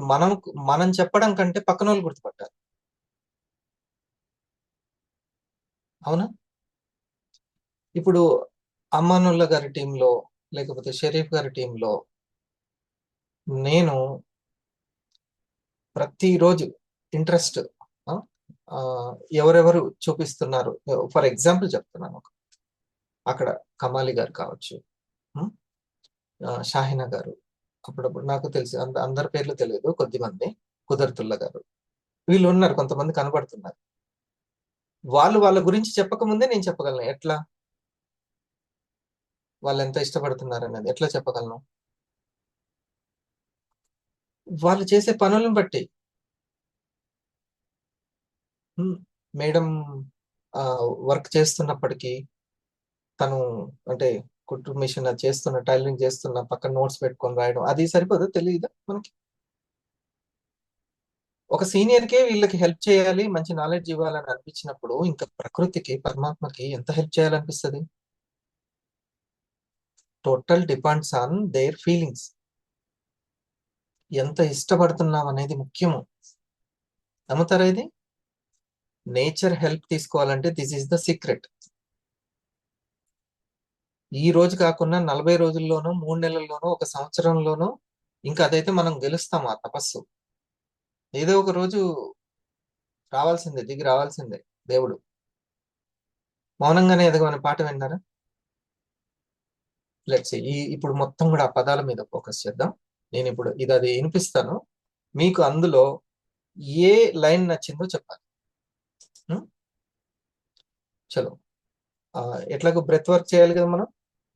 మనం చెప్పడం కంటే పక్కనోళ్ళు గుర్తుపట్టాలి. అవునా? ఇప్పుడు అమ్మానుల్లా గారి టీంలో, లేకపోతే షరీఫ్ గారి టీంలో నేను ప్రతిరోజు ఇంట్రెస్ట్ ఎవరెవరు చూపిస్తున్నారు. ఫర్ ఎగ్జాంపుల్ చెప్తున్నాను, అక్కడ కమాలి గారు కావచ్చు, షాహినా గారు, అప్పుడప్పుడు నాకు తెలిసి అందరి పేర్లు తెలియదు, కొద్దిమంది, కుదరతుల్లా గారు, వీళ్ళు ఉన్నారు, కొంతమంది కనబడుతున్నారు. వాళ్ళ గురించి చెప్పకముందే నేను చెప్పగలను. ఎట్లా? వాళ్ళు ఎంత ఇష్టపడుతున్నారు అనేది ఎట్లా చెప్పగలను? వాళ్ళు చేసే పనులను బట్టి. మేడం వర్క్ చేస్తున్నప్పటికీ తను అంటే కుట్టు మిషన్ చేస్తున్న, టైలరింగ్ చేస్తున్న, పక్కన నోట్స్ పెట్టుకొని రాయడం, అది సరిపోదు, తెలియదా మనకి? ఒక సీనియర్కే వీళ్ళకి హెల్ప్ చేయాలి, మంచి నాలెడ్జ్ ఇవ్వాలని అనిపించినప్పుడు ఇంకా ప్రకృతికి, పరమాత్మకి ఎంత హెల్ప్ చేయాలనిపిస్తుంది? Total depends on their feelings. ఎంత ఇష్టపడుతున్నాం అనేది ముఖ్యము. నమ్ముతారా ఇది? నేచర్ హెల్ప్ తీసుకోవాలంటే దిస్ ఈస్ ద సీక్రెట్. ఈ రోజు కాకుండా 40 రోజుల్లోనూ, 3 నెలల్లోనూ, ఒక సంవత్సరంలోనూ ఇంకా అదైతే మనం గెలుస్తాం. ఆ తపస్సు ఏదో ఒక రోజు రావాల్సిందే, దిగి రావాల్సిందే దేవుడు. మౌనంగానే ఎదగమనే పాట విన్నారా? లెట్స్ ఇప్పుడు మొత్తం కూడా ఆ పదాల మీద ఫోకస్ చేద్దాం. నేను ఇప్పుడు అది వినిపిస్తాను, మీకు అందులో ఏ లైన్ నచ్చిందో చెప్పాలి. చలో, ఎట్లాగో బ్రెత్ వర్క్ చేయాలి కదా,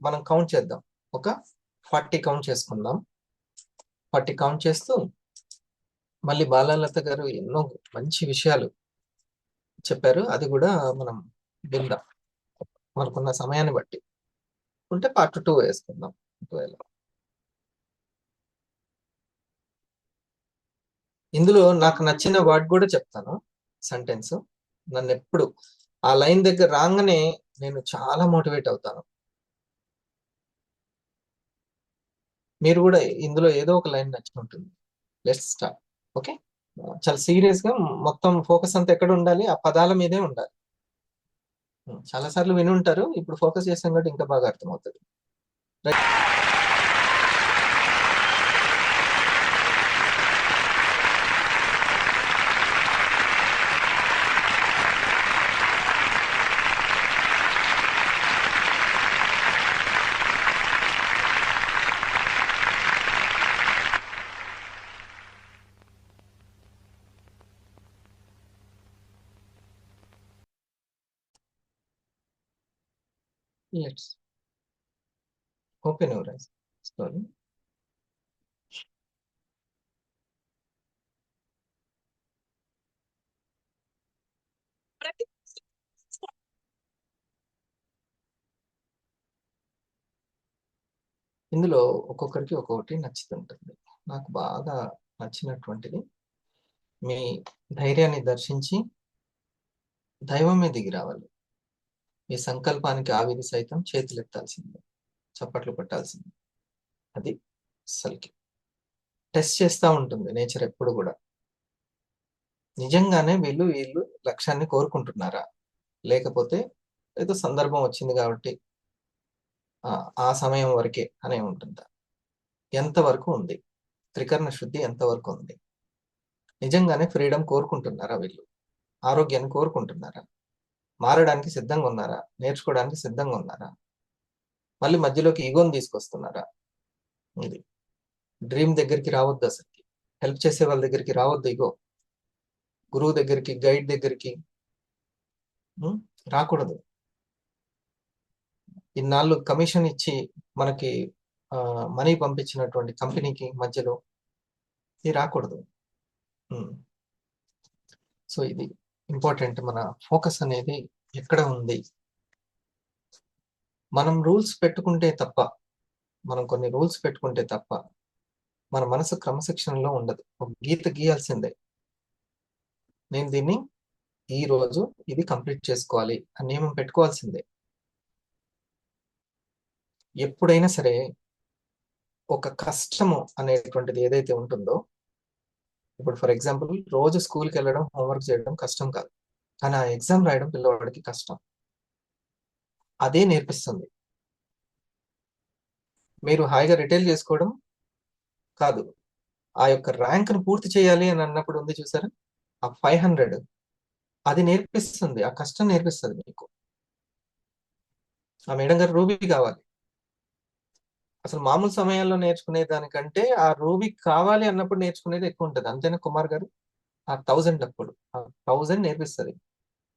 మనం కౌంట్ చేద్దాం. ఒక 40 కౌంట్ చేసుకుందాం. 40 కౌంట్ చేస్తూ మళ్ళీ బాలలత గారు ఎన్నో మంచి విషయాలు చెప్పారు, అది కూడా మనం విందాం మనకున్న సమయాన్ని బట్టి. ఉంటే పార్ట్ 2 వేసుకుందాం ఒకవేళ. ఇందులో నాకు నచ్చిన వర్డ్ కూడా చెప్తాను, సెంటెన్స్. నన్ను ఎప్పుడు ఆ లైన్ దగ్గర రాగానే నేను చాలా మోటివేట్ అవుతాను. మీరు కూడా ఇందులో ఏదో ఒక లైన్ నచ్చి ఉంటుంది. Let's start. ఓకే. చాలా సీరియస్ గా మొత్తం ఫోకస్ అంతా ఎక్కడ ఉండాలి? ఆ పదాల మీదే ఉండాలి. చాలా సార్లు విని ఉంటారు, ఇప్పుడు ఫోకస్ చేసాం కాబట్టి ఇంకా బాగా అర్థమవుతుంది. Right. Let's open your eyes slowly. ఇందులో ఒక్కొక్కరికి ఒక్కొక్కటి నచ్చుతుంటుంది. నాకు బాగా నచ్చినటువంటిది మీ ధైర్యాన్ని దర్శించి దైవమే దిగి రావాలి. మీ సంకల్పానికి ఆవిరి సైతం చేతులెత్తాల్సిందే, చప్పట్లు కొట్టాల్సిందే. అది అసలుకి టెస్ట్ చేస్తూ ఉంటుంది నేచర్ ఎప్పుడు కూడా. నిజంగానే వీళ్ళు లక్ష్యాన్ని కోరుకుంటున్నారా, లేకపోతే ఏదో సందర్భం వచ్చింది కాబట్టి ఆ సమయం వరకే అనే ఉంటుందా? ఎంతవరకు ఉంది? త్రికరణ శుద్ధి ఎంతవరకు ఉంది? నిజంగానే ఫ్రీడమ్ కోరుకుంటున్నారా వీళ్ళు? ఆరోగ్యాన్ని కోరుకుంటున్నారా? మారడానికి సిద్ధంగా ఉన్నారా? నేర్చుకోవడానికి సిద్ధంగా ఉన్నారా? మళ్ళీ మధ్యలోకి ఈగోని తీసుకొస్తున్నారా? ఇది డ్రీమ్ దగ్గరికి రావద్దు, అసలుకి హెల్ప్ చేసే వాళ్ళ దగ్గరికి రావద్దు. ఈగో గురువు దగ్గరికి, గైడ్ దగ్గరికి రాకూడదు. ఇన్నాళ్ళు కమిషన్ ఇచ్చి మనకి మనీ పంపించినటువంటి కంపెనీకి మధ్యలో ఇది రాకూడదు. సో ఇది ఇంపార్టెంట్. మన ఫోకస్ అనేది ఎక్కడ ఉంది? మనం రూల్స్ పెట్టుకుంటే తప్ప, మనం కొన్ని రూల్స్ పెట్టుకుంటే తప్ప మన మనసు క్రమశిక్షణలో ఉండదు. ఒక గీత గీయాల్సిందే. నేను దీన్ని ఈ రోజు ఇది కంప్లీట్ చేసుకోవాలి అని నియమం పెట్టుకోవాల్సిందే. ఎప్పుడైనా సరే ఒక కష్టము అనేటువంటిది ఏదైతే ఉంటుందో, ఇప్పుడు ఫర్ ఎగ్జాంపుల్ రోజు స్కూల్కి వెళ్ళడం, హోంవర్క్ చేయడం కష్టం కాదు, కానీ ఆ ఎగ్జామ్ రాయడం పిల్లవాడికి కష్టం. అదే నేర్పిస్తుంది. మీరు హాయిగా రిటైల్ చేసుకోవడం కాదు, ఆ యొక్క ర్యాంక్ను పూర్తి చేయాలి అని అన్నప్పుడు ఉంది చూసారా, ఆ 500 అది నేర్పిస్తుంది, ఆ కష్టం నేర్పిస్తుంది మీకు. ఆ మేడం గారు రూబీ కావాలి, అసలు మామూలు సమయాల్లో నేర్చుకునే దానికంటే ఆ రూబీ కావాలి అన్నప్పుడు నేర్చుకునేది ఎక్కువ ఉంటుంది. అంతేనా కుమార్ గారు? ఆ 1000 అప్పుడు ఆ 1000 నేర్పిస్తుంది.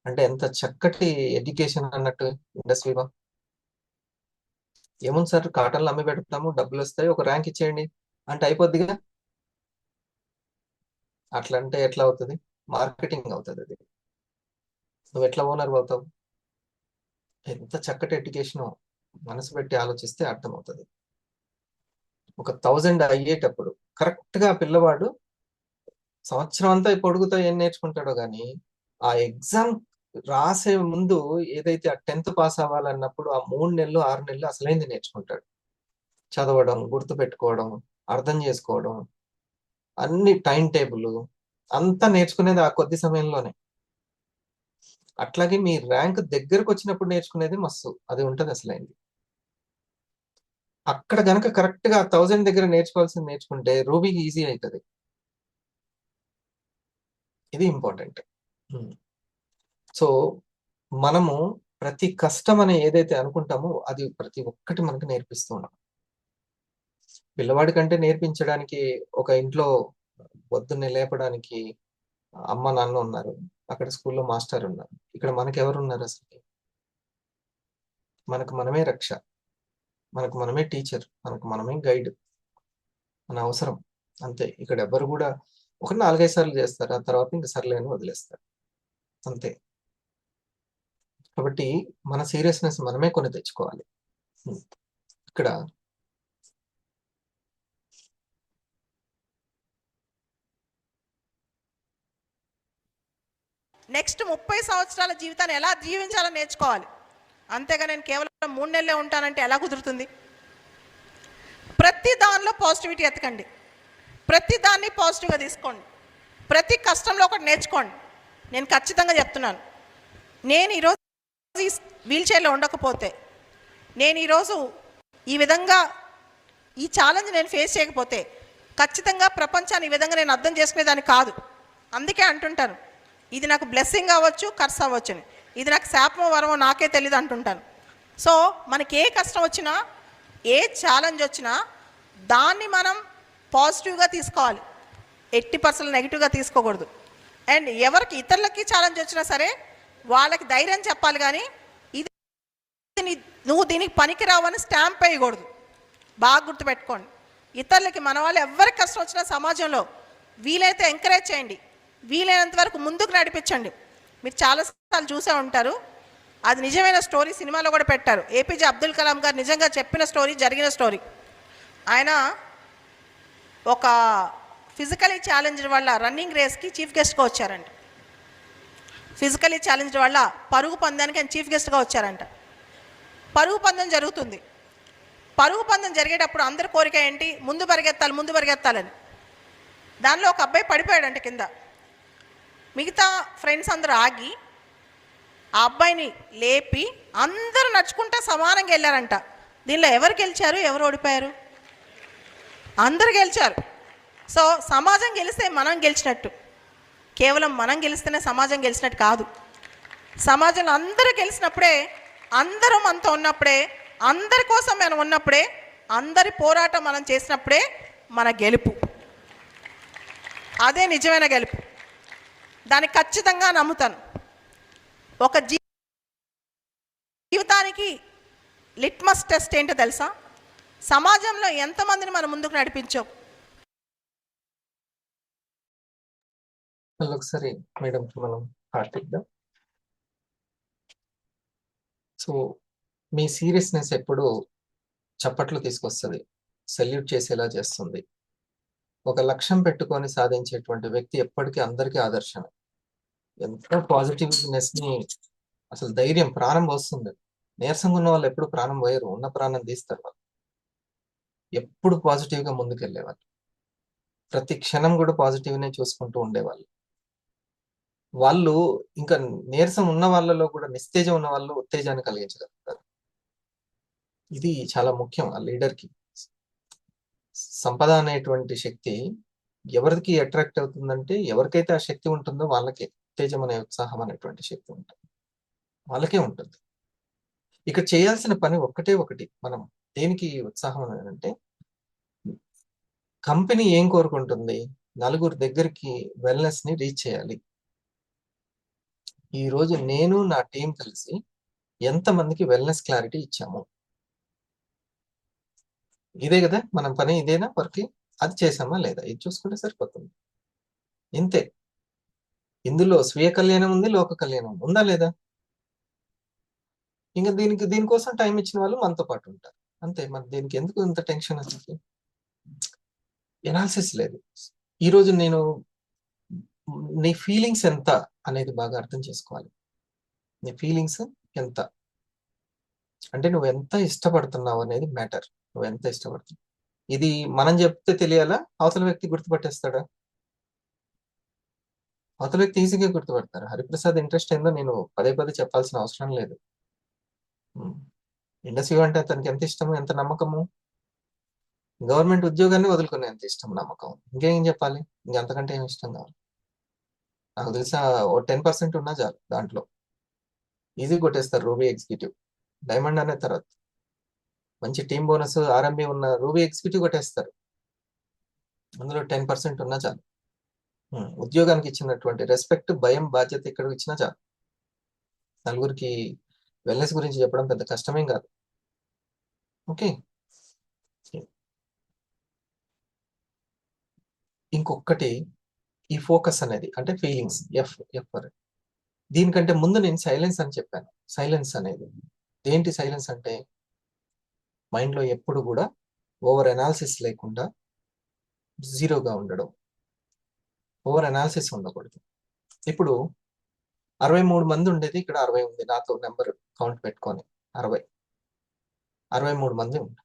అంటే ఎంత చక్కటి ఎడ్యుకేషన్ అన్నట్టు ఇండస్ట్రీలో. ఏముంది సార్, కాటన్లు అమ్మి పెడతాము, డబ్బులు వస్తాయి, ఒక ర్యాంక్ ఇచ్చేయండి అంటే అయిపోద్దిగా. అట్లా అంటే ఎట్లా అవుతుంది? మార్కెటింగ్ అవుతుంది అది. నువ్వు ఎట్లా ఓనర్ అవుతావు? ఎంత చక్కటి ఎడ్యుకేషన్ మనసు పెట్టి ఆలోచిస్తే అర్థమవుతుంది. ఒక 1000 అయ్యేటప్పుడు కరెక్ట్ గా పిల్లవాడు సంవత్సరం అంతా పొడుగుతో ఏం నేర్చుకుంటాడో గానీ ఆ ఎగ్జామ్ రాసే ముందు ఏదైతే ఆ 10th పాస్ అవ్వాలన్నప్పుడు ఆ 3 నెలలు 6 నెలలు అసలైంది నేర్చుకుంటాడు. చదవడం, గుర్తు పెట్టుకోవడం, అర్థం చేసుకోవడం, అన్ని టైం టేబుల్ అంతా నేర్చుకునేది ఆ కొద్ది సమయంలోనే. అట్లాగే మీ ర్యాంక్ దగ్గరకు వచ్చినప్పుడు నేర్చుకునేది మస్తు, అది ఉంటది అసలైంది. అక్కడ గనక కరెక్ట్ గా 1000 దగ్గర నేర్చుకోవాల్సింది నేర్చుకుంటే రూబీకి ఈజీ అవుతుంది. ఇది ఇంపార్టెంట్. సో మనము ప్రతి కష్టం అని ఏదైతే అనుకుంటామో అది ప్రతి ఒక్కటి మనకు నేర్పిస్తూ ఉన్నాం. పిల్లవాడి కంటే నేర్పించడానికి ఒక ఇంట్లో పొద్దున్నే లేపడానికి అమ్మ నాన్న ఉన్నారు, అక్కడ స్కూల్లో మాస్టర్ ఉన్నారు, ఇక్కడ మనకి ఎవరు ఉన్నారు? అసలు మనకు మనమే రక్ష, మనకు మనమే టీచర్, మనకు మనమే గైడ్. మన అవసరం అంతే. ఇక్కడ ఎవరు కూడా ఒక 4-5 సార్లు చేస్తారు, ఆ తర్వాత ఇంకా సర్లేని వదిలేస్తారు అంతే. కాబట్టి మన సీరియస్నెస్ మనమే కొని తెచ్చుకోవాలి. ఇక్కడ నెక్స్ట్ 30 సంవత్సరాల జీవితాన్ని ఎలా జీవించాలని నేర్చుకోవాలి. అంతేగా నేను కేవలం 3 నెలలే ఉంటానంటే ఎలా కుదురుతుంది? ప్రతి దానిలో పాజిటివిటీ ఎత్తకండి, ప్రతి దాన్ని పాజిటివ్గా తీసుకోండి, ప్రతి కష్టంలో ఒకటి నేర్చుకోండి. నేను ఖచ్చితంగా చెప్తున్నాను, నేను ఈరోజు ఈ వీల్ చైర్లో ఉండకపోతే, నేను ఈరోజు ఈ విధంగా ఈ ఛాలెంజ్ నేను ఫేస్ చేయకపోతే ఖచ్చితంగా ప్రపంచాన్ని ఈ విధంగా నేను అర్థం చేసుకునేదాన్ని కాదు. అందుకే అంటుంటాను, ఇది నాకు బ్లెస్సింగ్ అవ్వచ్చు, కర్స్ అవ్వచ్చు అని. ఇది నాకు శాపమో వరమో నాకే తెలియదు అంటుంటాను. సో మనకి ఏ కష్టం వచ్చినా, ఏ ఛాలెంజ్ వచ్చినా దాన్ని మనం పాజిటివ్గా తీసుకోవాలి, 80% నెగిటివ్గా తీసుకోకూడదు. అండ్ ఎవరికి ఇతరులకి ఛాలెంజ్ వచ్చినా సరే వాళ్ళకి ధైర్యం చెప్పాలి, కానీ ఇది నువ్వు దీనికి పనికిరావని స్టాంప్ వేయకూడదు. బాగా గుర్తుపెట్టుకోండి. ఇతరులకి, మన వాళ్ళు ఎవరికి కష్టం వచ్చినా సమాజంలో వీలైతే ఎంకరేజ్ చేయండి, వీలైనంత వరకు ముందుకు నడిపించండి. మీరు చాలాసార్లు చూసే ఉంటారు, అది నిజమైన స్టోరీ, సినిమాలో కూడా పెట్టారు. ఏపీజే అబ్దుల్ కలాం గారు నిజంగా చెప్పిన స్టోరీ, జరిగిన స్టోరీ. ఆయన ఒక ఫిజికలీ ఛాలెంజ్డ్ వల్ల రన్నింగ్ రేస్కి చీఫ్ గెస్ట్గా వచ్చారంట. ఫిజికలీ ఛాలెంజ్డ్ వల్ల పరుగు పందానికి ఆయన చీఫ్ గెస్ట్గా వచ్చారంట. పరుగు పందెం జరుగుతుంది. పరుగు పందెం జరిగేటప్పుడు అందరి కోరిక ఏంటి? ముందు పరిగెత్తాలని. దానిలో ఒక అబ్బాయి పడిపోయాడంట కింద. మిగతా ఫ్రెండ్స్ అందరూ ఆగి ఆ అబ్బాయిని లేపి అందరూ నడుచుకుంటా సమానంగా వెళ్ళారంట. దీనిలో ఎవరు గెలిచారు, ఎవరు ఓడిపోయారు? అందరు గెలిచారు. సో సమాజం గెలిస్తే మనం గెలిచినట్టు. కేవలం మనం గెలిస్తేనే సమాజం గెలిచినట్టు కాదు. సమాజంలో అందరూ గెలిచినప్పుడే, అందరూ మనతో ఉన్నప్పుడే, అందరి కోసం మనం ఉన్నప్పుడే, అందరి పోరాటం మనం చేసినప్పుడే మన గెలుపు. అదే నిజమైన గెలుపు. దాన్ని ఖచ్చితంగా నమ్ముతాను. ఒక జీవితానికి లిట్మస్ టెస్ట్ ఏంటో తెలుసా? సమాజంలో ఎంతమందిని మనం ముందుకు నడిపించాం. ఒకసారి మేడంకి మనం పాటిద్దాం. సో మీ సీరియస్నెస్ ఎప్పుడు చప్పట్లు తీసుకొస్తుంది, సెల్యూట్ చేసేలా చేస్తుంది. ఒక లక్ష్యం పెట్టుకొని సాధించేటువంటి వ్యక్తి ఎప్పటికీ అందరికీ ఆదర్శమే. ఎంతో పాజిటివ్నెస్ ని, అసలు ధైర్యం, ప్రాణం పోస్తుంది. నీరసంగా ఉన్న వాళ్ళు ఎప్పుడు ప్రాణం పోయారు, ఉన్న ప్రాణం తీస్తారు. వాళ్ళు ఎప్పుడు పాజిటివ్ గా ముందుకెళ్ళేవాళ్ళు, ప్రతి క్షణం కూడా పాజిటివ్నే చూసుకుంటూ ఉండేవాళ్ళు. వాళ్ళు ఇంకా నీరసం ఉన్న వాళ్ళలో కూడా నిస్తేజం ఉన్న వాళ్ళు ఉత్తేజాన్ని కలిగించగలుగుతారు. ఇది చాలా ముఖ్యం ఆ లీడర్కి. సంపద అనేటువంటి శక్తి ఎవరికి అట్రాక్ట్ అవుతుందంటే, ఎవరికైతే ఆ శక్తి ఉంటుందో వాళ్ళకే ఉత్తేజం అనే, ఉత్సాహం అనేటువంటి శక్తి ఉంటుంది, వాళ్ళకే ఉంటుంది. ఇక్కడ చేయాల్సిన పని ఒక్కటే ఒకటి. మనం దేనికి ఉత్సాహం అని అంటే, కంపెనీ ఏం కోరుకుంటుంది? నలుగురు దగ్గరికి వెల్నెస్ ని రీచ్ చేయాలి. ఈ రోజు నేను నా టీం కలిసి ఎంతమందికి వెల్నెస్ క్లారిటీ ఇచ్చాము? ఇదే కదా మనం పని, ఇదేనా వర్క్? అది చేసామా లేదా? ఇది చూసుకుంటే సరిపోతుంది. ఇంతే. ఇందులో స్వీయ కళ్యాణం ఉంది, లోక కళ్యాణం ఉందా లేదా? ఇంకా దీనికోసం టైం ఇచ్చిన వాళ్ళు మనతో పాటు ఉంటారు, అంతే. మరి దీనికి ఎందుకు ఇంత టెన్షన్? అసలు ఎనాలిసిస్ లేదు. ఈరోజు నేను నీ ఫీలింగ్స్ ఎంత అనేది బాగా అర్థం చేసుకోవాలి. నీ ఫీలింగ్స్ ఎంత అంటే, నువ్వు ఎంత ఇష్టపడుతున్నావు అనేది మ్యాటర్. నువ్వు ఎంత ఇష్టపడుతున్నావు, ఇది మనం చెప్తే తెలియాలా? అవతల వ్యక్తి గుర్తుపట్టేస్తాడా? అవతల వ్యక్తి ఈజీగా గుర్తుపడతారు. హరిప్రసాద్ ఇంట్రెస్ట్ ఏందో నేను పదే పదే చెప్పాల్సిన అవసరం లేదు. ఇండస్ట్రీ అంటే అతనికి ఎంత ఇష్టము, ఎంత నమ్మకము. గవర్నమెంట్ ఉద్యోగాన్ని వదులుకునే ఎంత ఇష్టం, నమ్మకం. ఇంకేం చెప్పాలి? ఇంకంతకంటే ఏం ఇష్టం కావాలి? నాకు తెలిసా ఓ 10% ఉన్నా చాలు. దాంట్లో ఈజీ కొట్టేస్తారు రూబీ ఎగ్జిక్యూటివ్. డైమండ్ అనే తర్వాత మంచి టీం బోనస్, ఆర్ఎంబి ఉన్న రూబీ ఎగ్జిక్యూటివ్ కొట్టేస్తారు. అందులో 10% ఉన్నా చాలు. ఉద్యోగానికి ఇచ్చినటువంటి రెస్పెక్ట్, భయం, బాధ్యత ఇక్కడ ఇచ్చినా చాలు. నలుగురికి వెల్నెస్ గురించి చెప్పడం పెద్ద కష్టమేం కాదు. ఓకే. ఇంకొకటి, ఈ ఫోకస్ అనేది అంటే ఫీలింగ్స్, ఎఫ్. దీనికంటే ముందు నేను సైలెన్స్ అని చెప్పాను. సైలెన్స్ అనేది ఏంటి? సైలెన్స్ అంటే మైండ్లో ఎప్పుడు కూడా ఓవర్ అనాలిసిస్ లేకుండా జీరోగా ఉండడం. ఓవర్ అనాలిసిస్ ఉండకూడదు. ఇప్పుడు 63 మంది ఉండేది, ఇక్కడ 60 ఉంది. నాతో నెంబర్ కౌంట్ పెట్టుకొని 63 మంది ఉంది.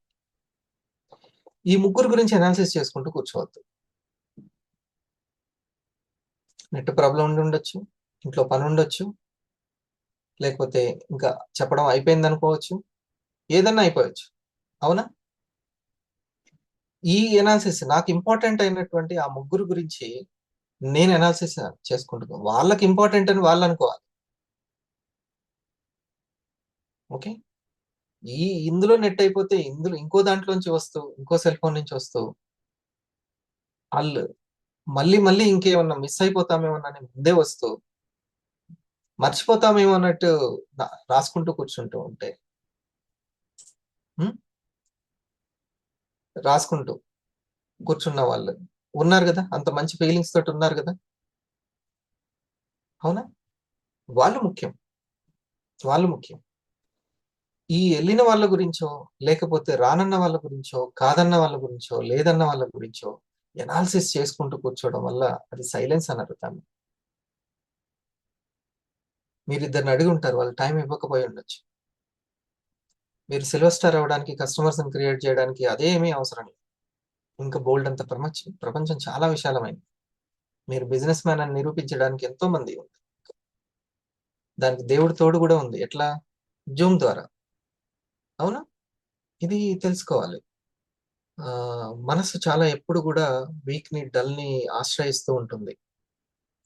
ఈ ముగ్గురు గురించి అనాలిసిస్ చేసుకుంటూ కూర్చోవద్దు. నెట్ ప్రాబ్లం ఉండి ఉండొచ్చు, ఇంట్లో పని ఉండొచ్చు, లేకపోతే ఇంకా చెప్పడం అయిపోయింది అనుకోవచ్చు, ఏదన్నా అయిపోవచ్చు. అవునా? ఈ ఎనాలిసిస్ నాకు ఇంపార్టెంట్ అయినటువంటి ఆ ముగ్గురు గురించి నేను ఎనాలిసిస్ చేసుకుంటున్నాను. వాళ్ళకి ఇంపార్టెంట్ అని వాళ్ళు అనుకోవాలి. ఓకే. ఇందులో నెట్ అయిపోతే ఇందులో ఇంకో దాంట్లోంచి వస్తూ, ఇంకో సెల్ ఫోన్ నుంచి వస్తూ, వాళ్ళు మళ్ళీ ఇంకేమన్నా మిస్ అయిపోతామేమో అని ముందే వస్తూ, మర్చిపోతామేమో అన్నట్టు రాసుకుంటూ కూర్చుంటూ ఉంటే రాసుకుంటూ కూర్చున్న వాళ్ళు ఉన్నారు కదా, అంత మంచి ఫీలింగ్స్ తోటి ఉన్నారు కదా, అవునా? వాళ్ళు ముఖ్యం, వాళ్ళు ముఖ్యం. ఈ వెళ్ళిన వాళ్ళ గురించో, లేకపోతే రానన్న వాళ్ళ గురించో, కాదన్న వాళ్ళ గురించో, లేదన్న వాళ్ళ గురించో ఎనాలిసిస్ చేసుకుంటూ కూర్చోవడం వల్ల అది సైలెన్స్ అన్నారు దాన్ని. మీరు ఇద్దరిని అడిగి ఉంటారు, వాళ్ళు టైం ఇవ్వకపోయి ఉండొచ్చు. మీరు సిల్వర్ స్టార్ అవ్వడానికి, కస్టమర్స్ క్రియేట్ చేయడానికి అదే ఏమీ అవసరం లేదు. ఇంకా బోల్డ్ అంత ప్రపంచం చాలా విశాలమైంది. మీరు బిజినెస్ మ్యాన్ అని నిరూపించడానికి ఎంతో మంది ఉంది. దానికి దేవుడి తోడు కూడా ఉంది. ఎట్లా? జూమ్ ద్వారా. అవునా? ఇది తెలుసుకోవాలి. మనసు చాలా ఎప్పుడు కూడా వీక్ ని, డల్ ని ఆశ్రయిస్తూ ఉంటుంది.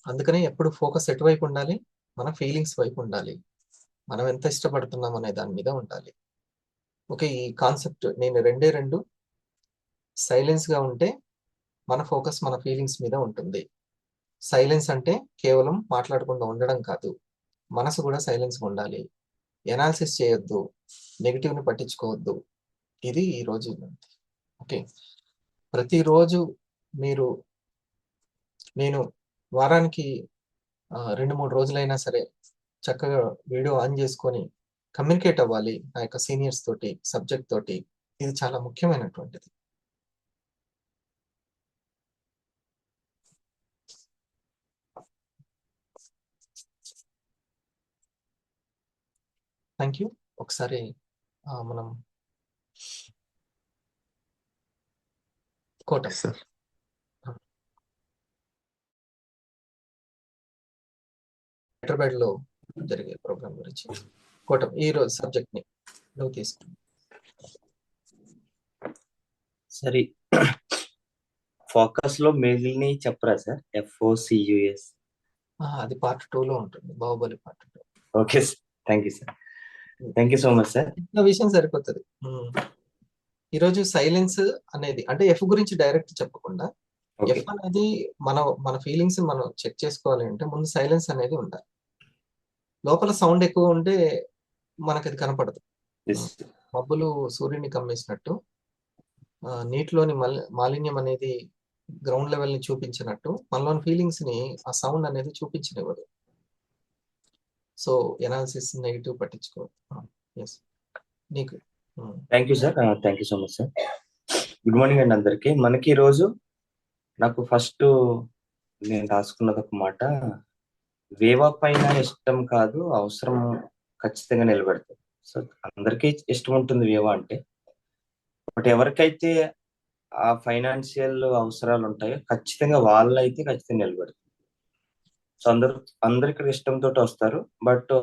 అందుకనే ఎప్పుడు ఫోకస్ ఎటువైపు ఉండాలి? మన ఫీలింగ్స్ వైపు ఉండాలి. మనం ఎంత ఇష్టపడుతున్నాం అనే దాని మీద ఉండాలి. ఓకే, ఈ కాన్సెప్ట్ నేను రెండు సైలెన్స్ గా ఉంటే మన ఫోకస్ మన ఫీలింగ్స్ మీద ఉంటుంది. సైలెన్స్ అంటే కేవలం మాట్లాడకుండా ఉండడం కాదు, మనసు కూడా సైలెన్స్ గా ఉండాలి. ఎనాలిసిస్ చేయొద్దు, నెగిటివ్ ని పట్టించుకోవద్దు. ఇది ఈ రోజు. ఓకే, ప్రతిరోజు మీరు, నేను వారానికి 2-3 రోజులైనా సరే చక్కగా వీడియో ఆన్ చేసుకొని కమ్యూనికేట్ అవ్వాలి నా యొక్క సీనియర్స్ తోటి, సబ్జెక్ట్ తోటి. ఇది చాలా ముఖ్యమైనటువంటిది. Thank you. ఒకసారి మనం కోట సార్ హైదరాబాద్ లో జరిగే ప్రోగ్రామ్ గురించి కోటం ఈ రోజు సబ్జెక్ట్ ని నువ్వు తీసుకుని. సరే, ఫోకస్ లో మెయిల్ని చెప్పరా సార్? FOCUS. అది పార్ట్ 2 లో ఉంటుంది, Baahubali part 2. Okay sir, thank you sir, thank you so much sir. ఇంత విషయం సరిపోతుంది. ఈరోజు సైలెన్స్ అనేది అంటే ఎఫ్ గురించి డైరెక్ట్ చెప్పకుండా, ఓకే ఎఫ్ అనేది మన ఫీలింగ్స్ మనం చెక్ చేసుకోవాలి అంటే ముందు సైలెన్స్ అనేది ఉండాలి. లోపల సౌండ్ ఎక్కువ ఉంటే మనకి అది కనపడదు. ఎస్ మబ్బులు సూర్యుని కమ్మేసినట్టు, నీటిలోని మాలిన్యం అనేది గ్రౌండ్ లెవెల్ ని చూపించినట్టు మనలోని ఫీలింగ్స్ ని ఆ సౌండ్ అనేది చూపించనివ్వదు. సో ఎనాలిసిస్ నెగిటివ్ పట్టించుకో. ఎస్ నీకు. Thank you sir, thank you so much sir. Good morning అండి అందరికి. మనకి ఈ రోజు నాకు ఫస్ట్ నేను రాసుకున్నది ఒక మాట, వేవా పైన ఇష్టం కాదు అవసరం ఖచ్చితంగా నిలబెడతారు. సో అందరికీ ఇష్టం ఉంటుంది వేవా అంటే, బట్ ఎవరికైతే ఆ ఫైనాన్షియల్ అవసరాలు ఉంటాయో ఖచ్చితంగా వాళ్ళైతే ఖచ్చితంగా నిలబెడతారు. సో అందరు ఇక్కడ ఇష్టంతో వస్తారు, బట్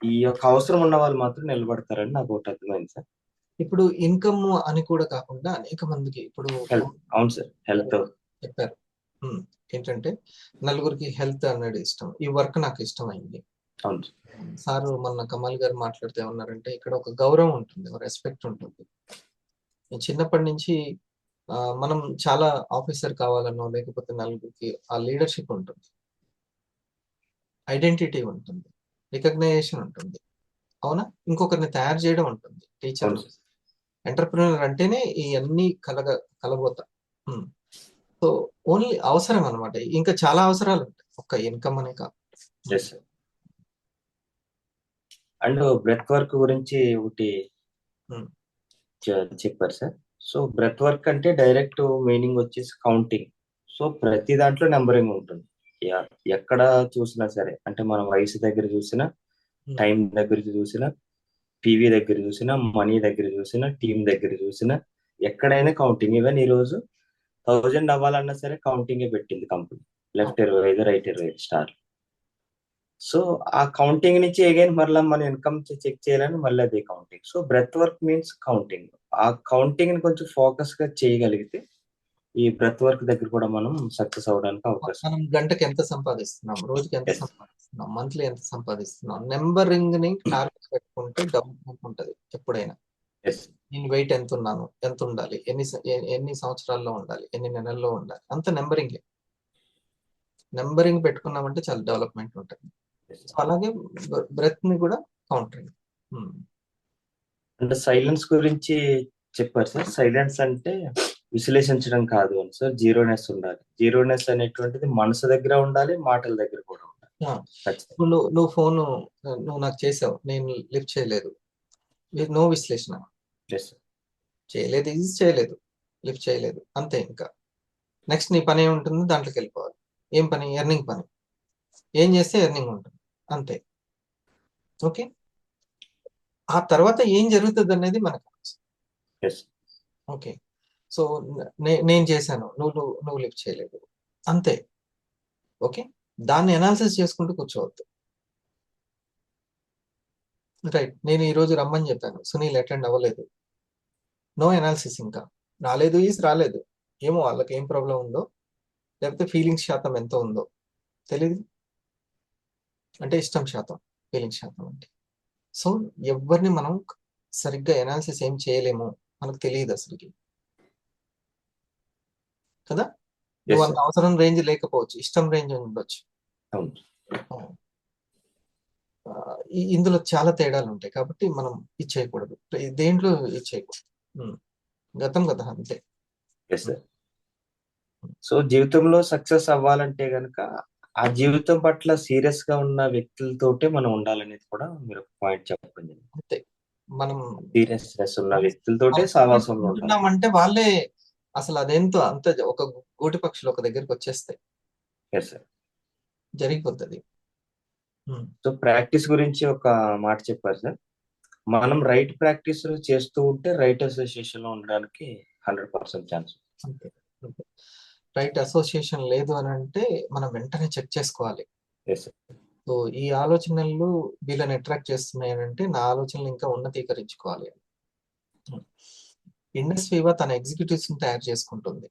ఈ యొక్క అవసరం ఉన్న వాళ్ళు మాత్రం నిలబడతారని నాకు ఒకటి అర్థమైంది సార్. ఇప్పుడు ఇన్కమ్ అని కూడా కాకుండా అనేక మందికి ఇప్పుడు హెల్త్, అవును సార్, హెల్త్ చెప్పారు. ఏంటంటే నలుగురికి హెల్త్ అనేది ఇష్టం, ఈ వర్క్ నాకు ఇష్టమైంది. అవును సార్ మన కమల్ గారు మాట్లాడితే ఏమన్నారంటే ఇక్కడ ఒక గౌరవం ఉంటుంది, ఒక రెస్పెక్ట్ ఉంటుంది. చిన్నప్పటి నుంచి మనం చాలా ఆఫీసర్ కావాలనో, లేకపోతే నలుగురికి ఆ లీడర్షిప్ ఉంటుంది, ఐడెంటిటీ ఉంటుంది, రికగ్నైజేషన్ ఉంటుంది. అవునా? ఇంకొకరిని తయారు చేయడం ఉంటుంది. టీచర్, ఎంటర్ప్రినర్ అంటేనే ఈ అన్ని కలబోతా. సో ఓన్లీ అవసరం అనమాట. ఇంకా చాలా అవసరాలు ఉంటాయి, ఒక్క ఇన్కమ్ అనే కాదు. అండ్ బ్రెత్ వర్క్ గురించి ఒకటి చెప్పారు సార్. సో బ్రెత్ వర్క్ అంటే డైరెక్ట్ మీనింగ్ వచ్చేసి కౌంటింగ్. సో ప్రతి దాంట్లో నెంబరింగ్ ఉంటుంది. ఎక్కడ చూసినా సరే, అంటే మన వయసు దగ్గర చూసినా, టైం దగ్గర చూసినా, టీవీ దగ్గర చూసినా, మనీ దగ్గర చూసినా, టీం దగ్గర చూసినా, ఎక్కడైనా కౌంటింగ్. ఈవెన్ ఈ రోజు 1000 అవ్వాలన్నా సరే కౌంటింగే పెట్టింది company. Left 25, right 25 star. So ఆ కౌంటింగ్ నుంచి అగైన్ మళ్ళీ మన ఇన్కమ్ చెక్ చేయాలని మళ్ళీ అదే counting. So breath work means counting. ఆ కౌంటింగ్ ని కొంచెం ఫోకస్ గా చేయగలిగితే ఈ బ్రెత్ వర్క్ దగ్గర కూడా మనం సక్సెస్ అవడానికి అవకాశం. మనం గంటకి ఎంత సంపాదిస్తున్నాం, రోజుకి ఎంత సంపాదిస్తున్నాం, మంత్లీ ఎంత సంపాదిస్తున్నాం, నెంబరింగ్ ని టార్గెట్ పెట్టుకుంటే డబ్బు ఉంటుంది ఎప్పుడైనా. నేను వెయిట్ ఎంత ఉన్నాను, ఎంత ఉండాలి, ఎన్ని సంవత్సరాల్లో ఉండాలి, ఎన్ని నెలల్లో ఉండాలి, అంత నెంబరింగ్ పెట్టుకున్నామంటే చాలా డెవలప్మెంట్ ఉంటుంది. సో అలాగే బ్రెత్ ని కూడా కౌంటరింగ్. అంటే సైలెన్స్ గురించి చెప్పారు సార్. సైలెన్స్ అంటే విశ్లేషించడం కాదు అని సార్. జీరోనెస్ ఉండాలి. జీరోనెస్ అనేటువంటిది మనసు దగ్గర ఉండాలి, మాటల దగ్గర కూడా ఉండాలి. ఆ, ఖచ్చితంగా. ఇప్పుడు నువ్వు ఫోన్ నువ్వు నాకు చేసావు, నేను లిఫ్ట్ చేయలేదు, నో విశ్లేషణ. Yes, sir. చేయలేదు ఇది చేయలేదు, లిఫ్ట్ చేయలేదు, అంతే. ఇంకా నెక్స్ట్ నీ పని ఏముంటుంది, దాంట్లోకి వెళ్ళిపోవాలి. ఏం పని? ఎర్నింగ్ పని. ఏం చేస్తే ఎర్నింగ్ ఉంటుంది, అంతే. ఓకే, ఆ తర్వాత ఏం జరుగుతుంది అనేది మనకు తెలుసు. Yes. ఓకే, సో నేను చేశాను, నువ్వు లిఫ్ట్ చేయలేదు, అంతే. ఓకే, దాన్ని అనాలిసిస్ చేసుకుంటూ కూర్చోవద్దు. రైట్, నేను ఈ రోజు రమ్మని చెప్పాను, సునీల్ అటెండ్ అవ్వలేదు, నో అనాలిసిస్. ఇంకా రాలేదు ఈజ్ రాలేదు, ఏమో వాళ్ళకి ఏం ప్రాబ్లం ఉందో, లేకపోతే ఫీలింగ్స్ శాతం ఎంత ఉందో తెలియదు, అంటే ఇష్టం శాతం, ఫీలింగ్స్ శాతం అంటే. సో ఎవరిని మనం సరిగ్గా అనాలిసిస్ ఏం చేయలేము, మనకు తెలియదు అసలుకి కదా. Yes, నువ్వు sir. అంత అవసరం రేంజ్ లేకపోవచ్చు, ఇష్టం రేంజ్ ఉండొచ్చు. అవును. ఆ, ఇందులో చాలా తేడాలు ఉంటాయి, కాబట్టి మనం ఇది చేయకూడదు, దేంట్లో ఇది చేయకూడదు. గతం కదా, అంతే. Yes, sir. సో జీవితంలో సక్సెస్ అవ్వాలంటే గనక ఆ జీవితం పట్ల సీరియస్ గా ఉన్న వ్యక్తులతోటే మనం ఉండాలనేది కూడా మీరు పాయింట్ చెప్పండి. అంతే, మనం సీరియస్నెస్ ఉన్న వ్యక్తులతోటే సావాసంలో ఉండాలి. ఉంటున్నామంటే వాళ్ళే అసలు అదేంతో అంత ఒక గూటి పక్షులు ఒక దగ్గరికి వచ్చేస్తాయి, Yes, sir. జరిగిపోతుంది. సో ప్రాక్టీస్ గురించి ఒక మాట చెప్పారు సార్. మనం రైట్ ప్రాక్టీస్ చేస్తూ ఉంటే రైట్ అసోసియేషన్ లో ఉండడానికి 100% ఛాన్స్. అంతే, రైట్ అసోసియేషన్ లేదు అని అంటే మనం వెంటనే చెక్ చేసుకోవాలి. Yes sir. సో ఈ ఆలోచనలు వీళ్ళని అట్రాక్ట్ చేస్తున్నాయి అని అంటే నా ఆలోచనలు ఇంకా ఉన్నతీకరించుకోవాలి. ఇండస్ వివా తన ఎగ్జిక్యూటివ్స్ ని తయారు చేసుకుంటుంది,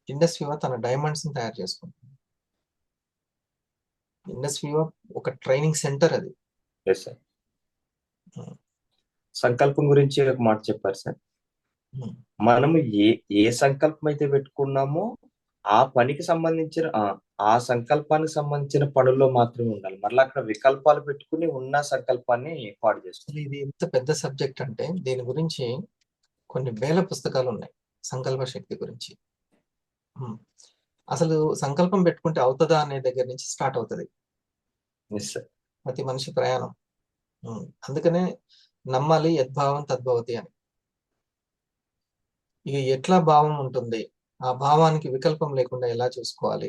ఇండస్ వివా తన డైమండ్స్ ని తయారు చేసుకుంటుంది. ఇండస్ వివా ఒక ట్రైనింగ్ సెంటర్ అది. Yes sir. సంకల్పం గురించి ఒక మాట చెప్పారు సార్. మనం ఏ సంకల్పం అయితే పెట్టుకున్నామో ఆ పనికి సంబంధించిన ఆ సంకల్పానికి సంబంధించిన పనుల్లో మాత్రమే ఉండాలి. మరలా అక్కడ వికల్పాలు పెట్టుకుని ఉన్న సంకల్పాన్ని పాడు చేస్తుంది. ఇది ఎంత పెద్ద సబ్జెక్ట్ అంటే దీని గురించి కొన్ని వేల పుస్తకాలు ఉన్నాయి, సంకల్ప శక్తి గురించి. అసలు సంకల్పం పెట్టుకుంటే అవుతుందా అనే దగ్గర నుంచి స్టార్ట్ అవుతుంది ప్రతి మనిషి ప్రయాణం. అందుకనే నమ్మాలి, యద్భావం తద్భవతి అని. ఇక ఎట్లా భావం ఉంటుంది, ఆ భావానికి వికల్పం లేకుండా ఎలా చూసుకోవాలి,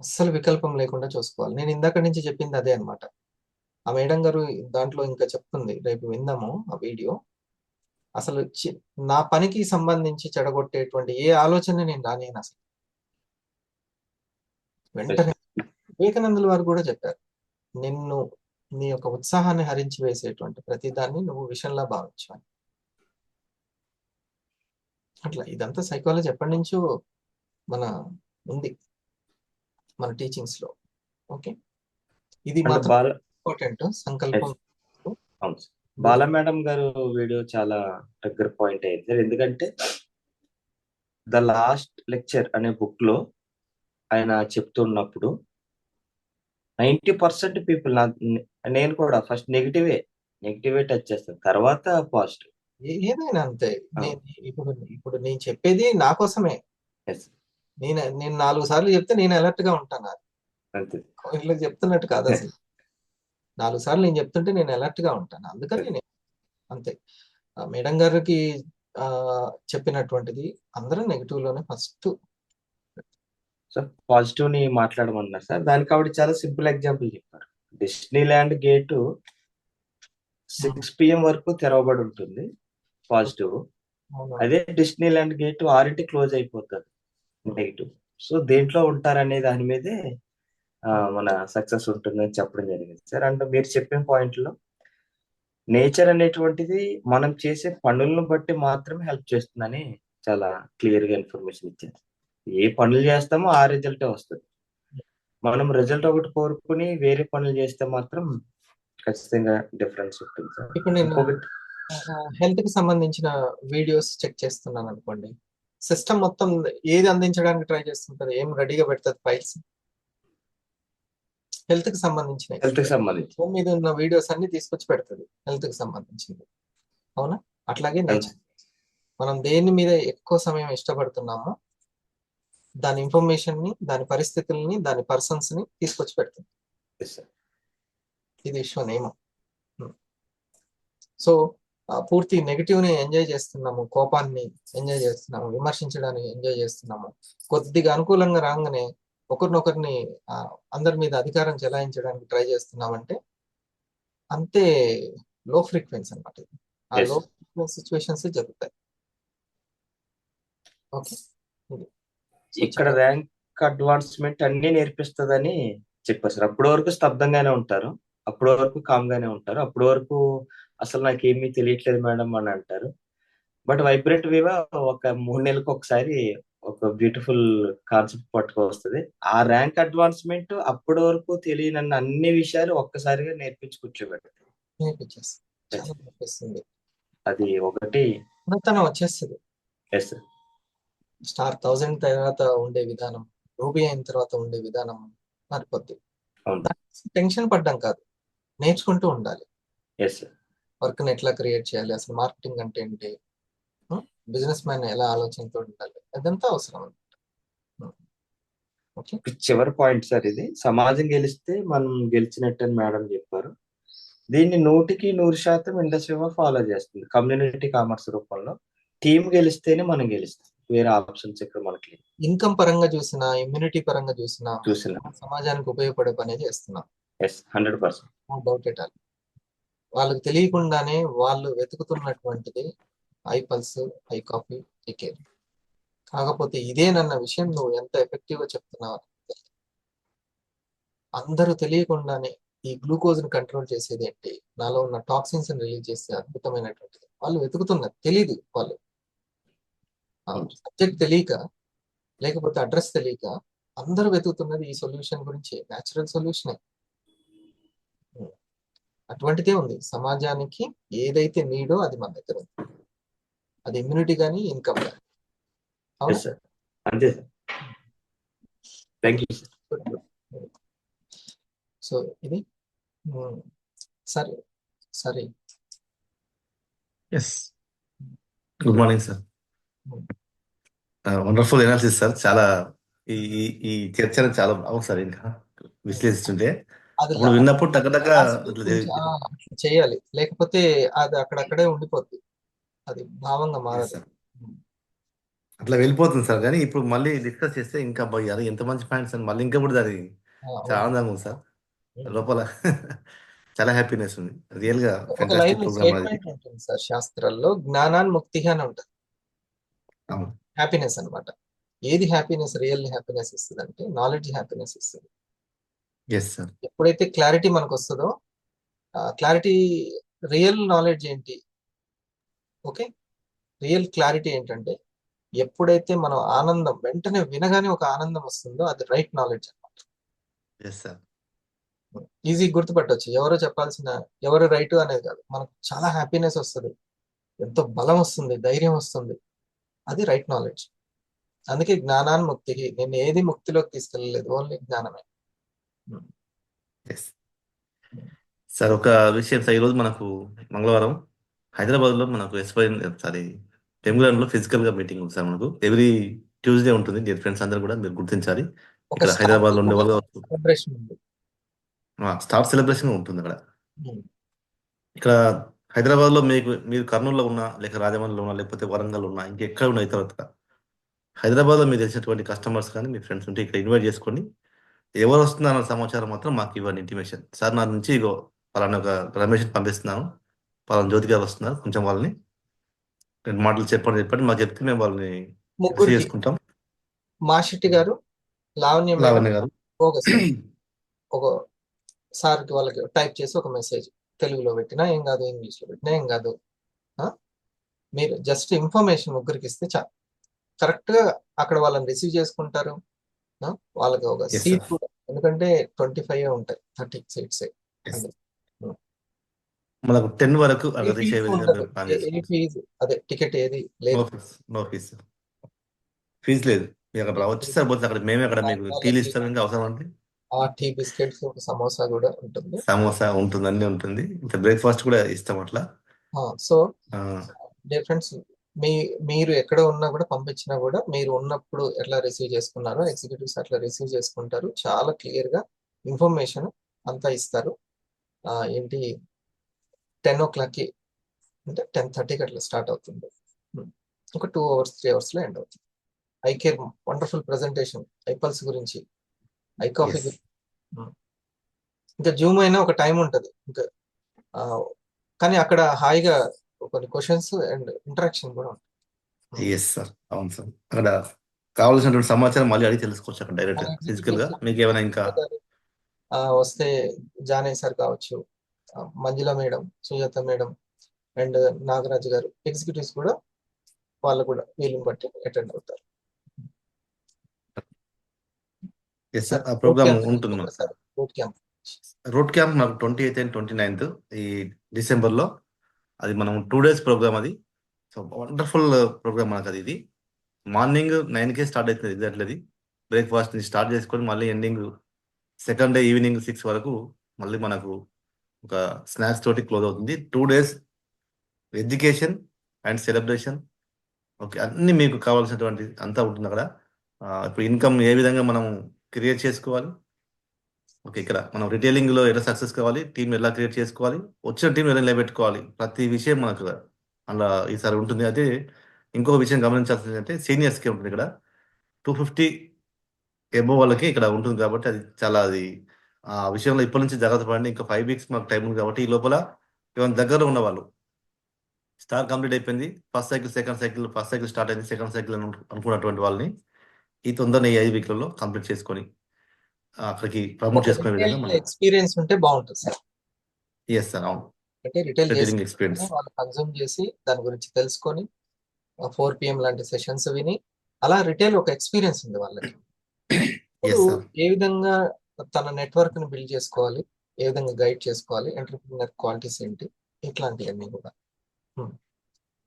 అస్సలు వికల్పం లేకుండా చూసుకోవాలి. నేను ఇందాక నుంచి చెప్పింది అదే అనమాట. ఆ మేడం గారు దాంట్లో ఇంకా చెప్తుంది, రేపు విందాము ఆ వీడియో. అసలు నా పనికి సంబంధించి చెడగొట్టేటువంటి ఏ ఆలోచన నేను రానియను అసలు. వెంటనే వివేకానందుల వారు కూడా చెప్పారు, నిన్ను నీ యొక్క ఉత్సాహాన్ని హరించి వేసేటువంటి ప్రతిదాన్ని నువ్వు విషయంలా భావించాలి. అట్లా ఇదంతా సైకాలజీ ఎప్పటి నుంచో మన ఉంది, మన టీచింగ్స్ లో. ఓకే, ఇది మాత్రం ఇంపార్టెంట్. సంకల్పం. బాల మేడం గారు వీడియో చాలా దగ్గర పాయింట్ అయింది సార్. ఎందుకంటే ద లాస్ట్ లెక్చర్ అనే బుక్ లో ఆయన చెప్తున్నప్పుడు 90% పీపుల్, నేను కూడా ఫస్ట్ నెగిటివే టచ్ చేస్తాను, తర్వాత పాజిటివ్. ఏదైనా అంతే. ఇప్పుడు నేను చెప్పేది నా కోసమే. నేను 4 సార్లు చెప్తే నేను అలర్ట్ గా ఉంటాను. అంతే, వీళ్ళకి చెప్తున్నట్టు కాదు అసలు. 4 సార్లు నేను చెప్తుంటే నేను అలర్ట్ గా ఉంటాను, అందుకని నేను అంతే. మేడం గారికి చెప్పినటువంటిది అందరూ నెగిటివ్ లోనే ఫస్ట్. సార్ పాజిటివ్ ని మాట్లాడమన్నారు సార్. దానికి ఆవిడ చాలా సింపుల్ ఎగ్జాంపుల్ చెప్పారు. డిస్నీ ల్యాండ్ గేటు 6 PM వరకు తెరవబడి ఉంటుంది, పాజిటివ్. అదే డిస్నీ ల్యాండ్ గేటు 6 క్లోజ్ అయిపోతుంది, నెగిటివ్. సో దేంట్లో ఉంటారనే దాని మీదే మన సక్సెస్ ఉంటుందని చెప్పడం జరిగింది సార్. అంటే మీరు చెప్పిన పాయింట్ లో నేచర్ అనేటువంటిది మనం చేసే పనులను బట్టి మాత్రమే హెల్ప్ చేస్తుందని చాలా క్లియర్ గా ఇన్ఫర్మేషన్ ఇచ్చారు. ఏ పనులు చేస్తామో ఆ రిజల్టే వస్తుంది. మనం రిజల్ట్ ఒకటి కోరుకుని వేరే పనులు చేస్తే మాత్రం ఖచ్చితంగా డిఫరెన్స్ ఉంటుంది సార్. ఇప్పుడు నేను హెల్త్ కి సంబంధించిన వీడియోస్ చెక్ చేస్తున్నాను అనుకోండి, సిస్టమ్ మొత్తం ఏది అందించడానికి ట్రై చేస్తుంటది, ఏం రెడీగా పెడుతుంది ఫైల్స్ హెల్త్ కి సంబంధించిన. హెల్త్ కి సంబంధించి ఫోన్ మీద ఉన్న వీడియోస్ అన్ని తీసుకొచ్చి పెడుతుంది హెల్త్ కి సంబంధించింది. అవునా? అట్లాగే అంతే. నేచర్. మనం దేని మీద ఎక్కువ సమయం ఇష్టపడుతున్నామో దాని ఇన్ఫర్మేషన్ ని, దాని పరిస్థితుల్ని, దాని పర్సన్స్ ని తీసుకొచ్చి పెడుతుంది. Yes, sir. ఇది విశ్వ నియమం. సో పూర్తి నెగిటివ్ ని ఎంజాయ్ చేస్తున్నాము, కోపాన్ని ఎంజాయ్ చేస్తున్నాము, విమర్శించడానికి ఎంజాయ్ చేస్తున్నాము. కొద్దిగా అనుకూలంగా రాగానే ఒకరినొకరిని అందరి మీద అధికారం చెలాయించడానికి ట్రై చేస్తున్నామంటే అంతే లో ఫ్రీక్వెన్సీ అనమాట. ఆ Yes, లో sir. ఫ్రీక్వెన్సీ సిచ్యువేషన్స్ జరుగుతాయి. ఓకే, ఇది. సో ఇక్కడ ర్యాంక్ అడ్వాన్స్మెంట్ అన్ని నేర్పిస్తుందని చెప్పారు సార్. అప్పటి వరకు స్తబ్దంగానే ఉంటారు, అప్పటి వరకు కామ్ గానే ఉంటారు, అప్పటి వరకు అసలు నాకేమీ తెలియట్లేదు మేడం అని అంటారు. బట్ వైబ్రెంట్ వివా ఒక 3 నెలలకు ఒకసారి ఒక బ్యూటిఫుల్ కాన్సెప్ట్ పట్టుకొస్తుంది. ఆ ర్యాంక్ అడ్వాన్స్మెంట్ అప్పటి వరకు తెలియనన్న అన్ని విషయాలు ఒక్కసారిగా నేర్పించి కూర్చోబెడతారు. నేర్పించేస్తుంది, చాలా నేర్పిస్తుంది. అది ఒకటి. ఉన్నతనం వచ్చేస్తుంది. Yes sir. స్టార్ 1000 తర్వాత ఉండే విధానం, రూబీ అయిన తర్వాత ఉండే విధానం మారిపోద్ది. అవును. టెన్షన్ పడ్డం కాదు, నేర్చుకుంటూ ఉండాలి. Yes sir. వర్క్ ని ఎట్లా క్రియేట్ చేయాలి, అసలు మార్కెటింగ్ అంటే ఏంటి, బిజినెస్ మ్యాన్ ఎలా ఆలోచనతో ఉండాలి, అదంతా అవసరం అనమాట. ఓకే, చివరి పాయింట్ సార్ ఇది. సమాజం గెలిస్తే మనం గెలిచినట్టు అని మేడం చెప్పారు. దీన్ని 100% ఇండస్ట్రీ ఫాలో చేస్తుంది కమ్యూనిటీ కామర్స్ రూపంలో. టీమ్ గెలిస్తేనే మనం గెలుస్తాం, వేరే ఆప్షన్స్ ఇక్కడ మనకి లేవు. ఇన్కమ్ పరంగా చూసినా, ఇమ్యూనిటీ పరంగా చూసినా చూసిన సమాజానికి ఉపయోగపడే పనే చేస్తున్నాం. Yes 100%. No doubt at all. వాళ్ళకి తెలియకుండానే వాళ్ళు వెతుకుతున్నటువంటిది I pulse, I coffee, I care. కాకపోతే ఇదేనన్న విషయం నువ్వు ఎంత ఎఫెక్టివ్ గా చెప్తున్నావు. అందరూ తెలియకుండానే ఈ గ్లూకోజ్ ని కంట్రోల్ చేసేది ఏంటి, నాలో ఉన్న టాక్సిన్స్ ని రిలీజ్ చేసే అద్భుతమైనటువంటిది వాళ్ళు వెతుకుతున్నారు. తెలియదు వాళ్ళు, సబ్జెక్ట్ తెలియక, లేకపోతే అడ్రస్ తెలియక అందరూ వెతుకుతున్నది ఈ సొల్యూషన్ గురించి, న్యాచురల్ సొల్యూషనే. అటువంటిదే ఉంది సమాజానికి. ఏదైతే నీడో అది మన దగ్గర ఉంది. అది ఇమ్యూనిటీ కానీ, ఇన్కమ్ కానీ. అవును సార్. అంతే sir. Thank you sir. So ఇది సరే సరే. Yes, good morning sir. Wonderful analysis sir. చాలా ఈ ఈ ఈ చర్చను చాలా బాగుంది సార్. ఇంకా విశ్లేషిస్తుంటే అది అప్పుడు విన్నప్పుడు టకటక చేయాలి, లేకపోతే అది అక్కడక్కడే ఉండిపోద్ది, అది భావంగా మారదు. అట్లా వెళ్ళిపోతుంది సార్. కానీ ఇప్పుడు మళ్ళీ డిస్కస్ చేస్తే ఇంకా పోయారు ఎంత మంచి పాయింట్స్ అని మళ్ళీ ఇంకా కూడా అది చాలా ఆనందంగా ఉంది సార్. లోపల చాలా హ్యాపీనెస్ ఉంది. రియల్ గా ఒక లైన్ స్టేట్మెంట్ ఉంటుంది సార్ శాస్త్రాల్లో, జ్ఞానాన్ ముక్తి అని ఉంటుంది. హ్యాపీనెస్ అన్నమాట. ఏది హ్యాపీనెస్, రియల్ హ్యాపీనెస్ ఇస్తుంది అంటే నాలెడ్జ్ హ్యాపీనెస్ ఇస్తుంది. ఎప్పుడైతే క్లారిటీ మనకు వస్తుందో, క్లారిటీ, రియల్ నాలెడ్జ్ ఏంటి, ఓకే, రియల్ క్లారిటీ ఏంటంటే ఎప్పుడైతే మనం ఆనందం వెంటనే వినగానే ఒక ఆనందం వస్తుందో అది రైట్ నాలెడ్జ్ అనమాట. ఈజీ గుర్తుపట్టవచ్చు. ఎవరో చెప్పాల్సిన, ఎవరు రైట్ అనేది కాదు, మనకు చాలా హ్యాపీనెస్ వస్తుంది, ఎంతో బలం వస్తుంది, ధైర్యం వస్తుంది, అది రైట్ నాలెడ్జ్. అందుకే జ్ఞానాన్ని ముక్తికి, నేను ఏది ముక్తిలోకి తీసుకెళ్ళలేదు, ఓన్లీ జ్ఞానమే. సార్ ఒక విషయం సార్, ఈరోజు మనకు మంగళవారం హైదరాబాద్లో మనకు టెంగులంలో ఫిజికల్గా మీటింగ్ ఉంది సార్. మనకు ఎవ్రీ ట్యూస్డే ఉంటుంది. డియర్ ఫ్రెండ్స్ అందరూ కూడా మీరు గుర్తించాలి. ఇక్కడ హైదరాబాద్లో ఉండే వాళ్ళు స్టార్ సెలబ్రేషన్ ఉంటుంది అక్కడ. ఇక్కడ హైదరాబాద్లో మీరు కర్నూలులో ఉన్నా, లేక రాజమండ్రిలో ఉన్నా, లేకపోతే వరంగల్ ఉన్నా, ఇంకెక్కడ ఉన్న ఇతర హైదరాబాద్లో మీరు తెలిసినటువంటి కస్టమర్స్ కానీ మీ ఫ్రెండ్స్ ఉంటే ఇక్కడ ఇన్వైట్ చేసుకొని ఎవరు వస్తున్నారన్న సమాచారం మాత్రం మాకు ఇవ్వండి, ఇంటిమేషన్. సార్ నా నుంచి ఇగో పలానా ఒక రమేష్ పంపిస్తున్నాను, పలానా జ్యోతి గారు వస్తున్నారు, కొంచెం వాళ్ళని 2 మాటలు చెప్పండి మాకు చెప్తే మేము వాళ్ళని చేసుకుంటాం. మాషెట్టి గారు, లావణ్య గారు ఒక సార్కి వాళ్ళకి టైప్ చేసి ఒక మెసేజ్ తెలుగులో పెట్టినా ఏం కాదు, ఇంగ్లీష్లో పెట్టినా ఏం కాదు, మీరు జస్ట్ ఇన్ఫర్మేషన్ ముగ్గురికి ఇస్తే చాలు, కరెక్ట్ గా అక్కడ వాళ్ళని రిసీవ్ చేసుకుంటారు. వాళ్ళకి ఒక సీట్ కూడా, ఎందుకంటే 25 ఉంటాయి, 30 సీట్స్. మనకు 10 వరకు అదే టికెట్ ఏది లేదు, ఫీజు లేదు. మీరు అక్కడ రావచ్చు సార్. పోతే అక్కడ మేమే అక్కడ మీకు టీలు ఇస్తాం, ఇంకా అవసరం అంటే టీ బిస్కెట్స్, సమోసా కూడా ఉంటుంది, సమోసా ఉంటుంది, అన్ని ఉంటుంది, ఇంకా బ్రేక్ఫాస్ట్ కూడా ఇస్తాం. అట్లా సో ఆ, డియర్ ఫ్రెండ్స్, మీరు ఎక్కడ ఉన్నా కూడా పంపించినా కూడా మీరు ఉన్నప్పుడు ఎట్లా రిసీవ్ చేసుకున్నారో ఎగ్జిక్యూటివ్స్ అట్లా రిసీవ్ చేసుకుంటారు. చాలా క్లియర్ గా ఇన్ఫర్మేషన్ అంతా ఇస్తారు. ఏంటి 10 o'clockకి అంటే 10:30కి అట్లా స్టార్ట్ అవుతుంది. ఒక 2 hours 3 hours లో ఎండ్ అవుతుంది. ఐ కేర్ వండర్ఫుల్ ప్రెజెంటేషన్, ఐపల్స్ గురించి, ఐ కాఫీ yes, గురించి. ఇంకా జూమ్ అయినా ఒక టైం ఉంటుంది ఇంకా, ఆ, కానీ అక్కడ హాయిగా కొన్ని క్వశ్చన్స్ అండ్ ఇంటరాక్షన్ కూడా ఉంటుంది. yes సార్, అవును సార్. అక్కడ కావాల్సినటువంటి సమాచారం మళ్ళీ అడిగి తెలుసుకోవచ్చు అక్కడ డైరెక్ట్ మన ఫిజికల్ గా. ఎగ్జిక్యూటివ్స్ మీకు ఏమైనా ఇంకా వస్తే జానయ్య సార్ కావచ్చు, Manjula madam, Sujatha madam and Nagaraju గారు ఎగ్జిక్యూటివ్స్ కూడా వాళ్ళు కూడా వీళ్ళని బట్టి అటెండ్ అవుతారు. ఎస్ సార్ సార్, ఆ ప్రోగ్రామ్ క్యాంప్ ఉంటుంది మనకు. Sir, boot camp. Road camp నాకు 28th and 29th ఈ డిసెంబర్లో. అది మనం 2 days ప్రోగ్రామ్ అది. సో వండర్ఫుల్ ప్రోగ్రామ్ మనకు అది. ఇది మార్నింగ్ 9కే స్టార్ట్ అవుతుంది ఎగ్జాక్ట్లీ. అది బ్రేక్ఫాస్ట్ నుంచి స్టార్ట్ చేసుకొని మళ్ళీ ఎండింగ్ సెకండ్ డే ఈవినింగ్ 6 వరకు మళ్ళీ మనకు ఒక స్నాక్స్ తోటి క్లోజ్ అవుతుంది. 2 days education and celebration. Okay, అన్ని మీకు కావాల్సినటువంటి అంతా ఉంటుంది అక్కడ. ఇప్పుడు ఇన్కమ్ ఏ విధంగా మనం క్రియేట్ చేసుకోవాలి, ఓకే, ఇక్కడ మనం రిటైలింగ్లో ఎలా సక్సెస్ కావాలి, టీం ఎలా క్రియేట్ చేసుకోవాలి, వచ్చిన టీం ఎలా నిలబెట్టుకోవాలి, ప్రతి విషయం మనకు అలా ఈసారి ఉంటుంది. అయితే ఇంకొక విషయం గమనించాల్సింది అంటే సీనియర్స్కి ఉంటుంది ఇక్కడ 250 ఎబో వాళ్ళకి ఇక్కడ ఉంటుంది కాబట్టి అది చాలా ఆ విషయంలో ఇప్పటి నుంచి జాగ్రత్త పడండి. ఇంకా 5 weeks మాకు టైం ఉంది కాబట్టి ఈ లోపల ఏమైనా దగ్గరలో ఉన్న వాళ్ళు స్టార్ కంప్లీట్ అయిపోయింది, first cycle second cycle, first cycle start అయింది సెకండ్ సైకిల్ అనుకున్నటువంటి వాళ్ళని ఈ తొందరగా ఈ 5 weekలలో కంప్లీట్ చేసుకొని అక్కడికి ప్రమోట్ చేసుకునే విధంగా మనం. ఎక్స్పీరియన్స్ ఉంటే బాగుంటుంది సార్. ఎస్ సార్, అవును, అంటే రిటైల్ చేసి రిటైలింగ్ ఎక్స్పీరియన్స్. వాళ్ళు కన్సూమ్ చేసి దాని గురించి తెలుసుకొని 4 PM లాంటి సెషన్స్ విని అలా రిటైల్ ఒక ఎక్స్పీరియన్స్ ఉంది వాళ్ళకి. ఎస్ సార్, ఏ విధంగా తన నెట్వర్క్ ని బిల్డ్ చేసుకోవాలి, ఏ విధంగా గైడ్ చేసుకోవాలి, ఎంటర్ప్రినర్ క్వాలిటీస్ ఏంటి, ఇట్లాంటివన్నీ కూడా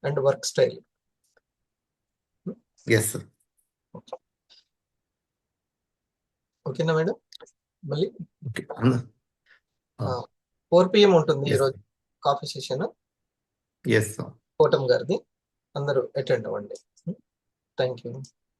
and work style. Yes sir. ఓకేనా మేడం? మళ్ళీ ఓకే, 4 PM ఉంటుంది Yes. ఈరోజు coffee session yes sir. Kotam గారిది. అందరూ అటెండ్ అవ్వండి. Thank you.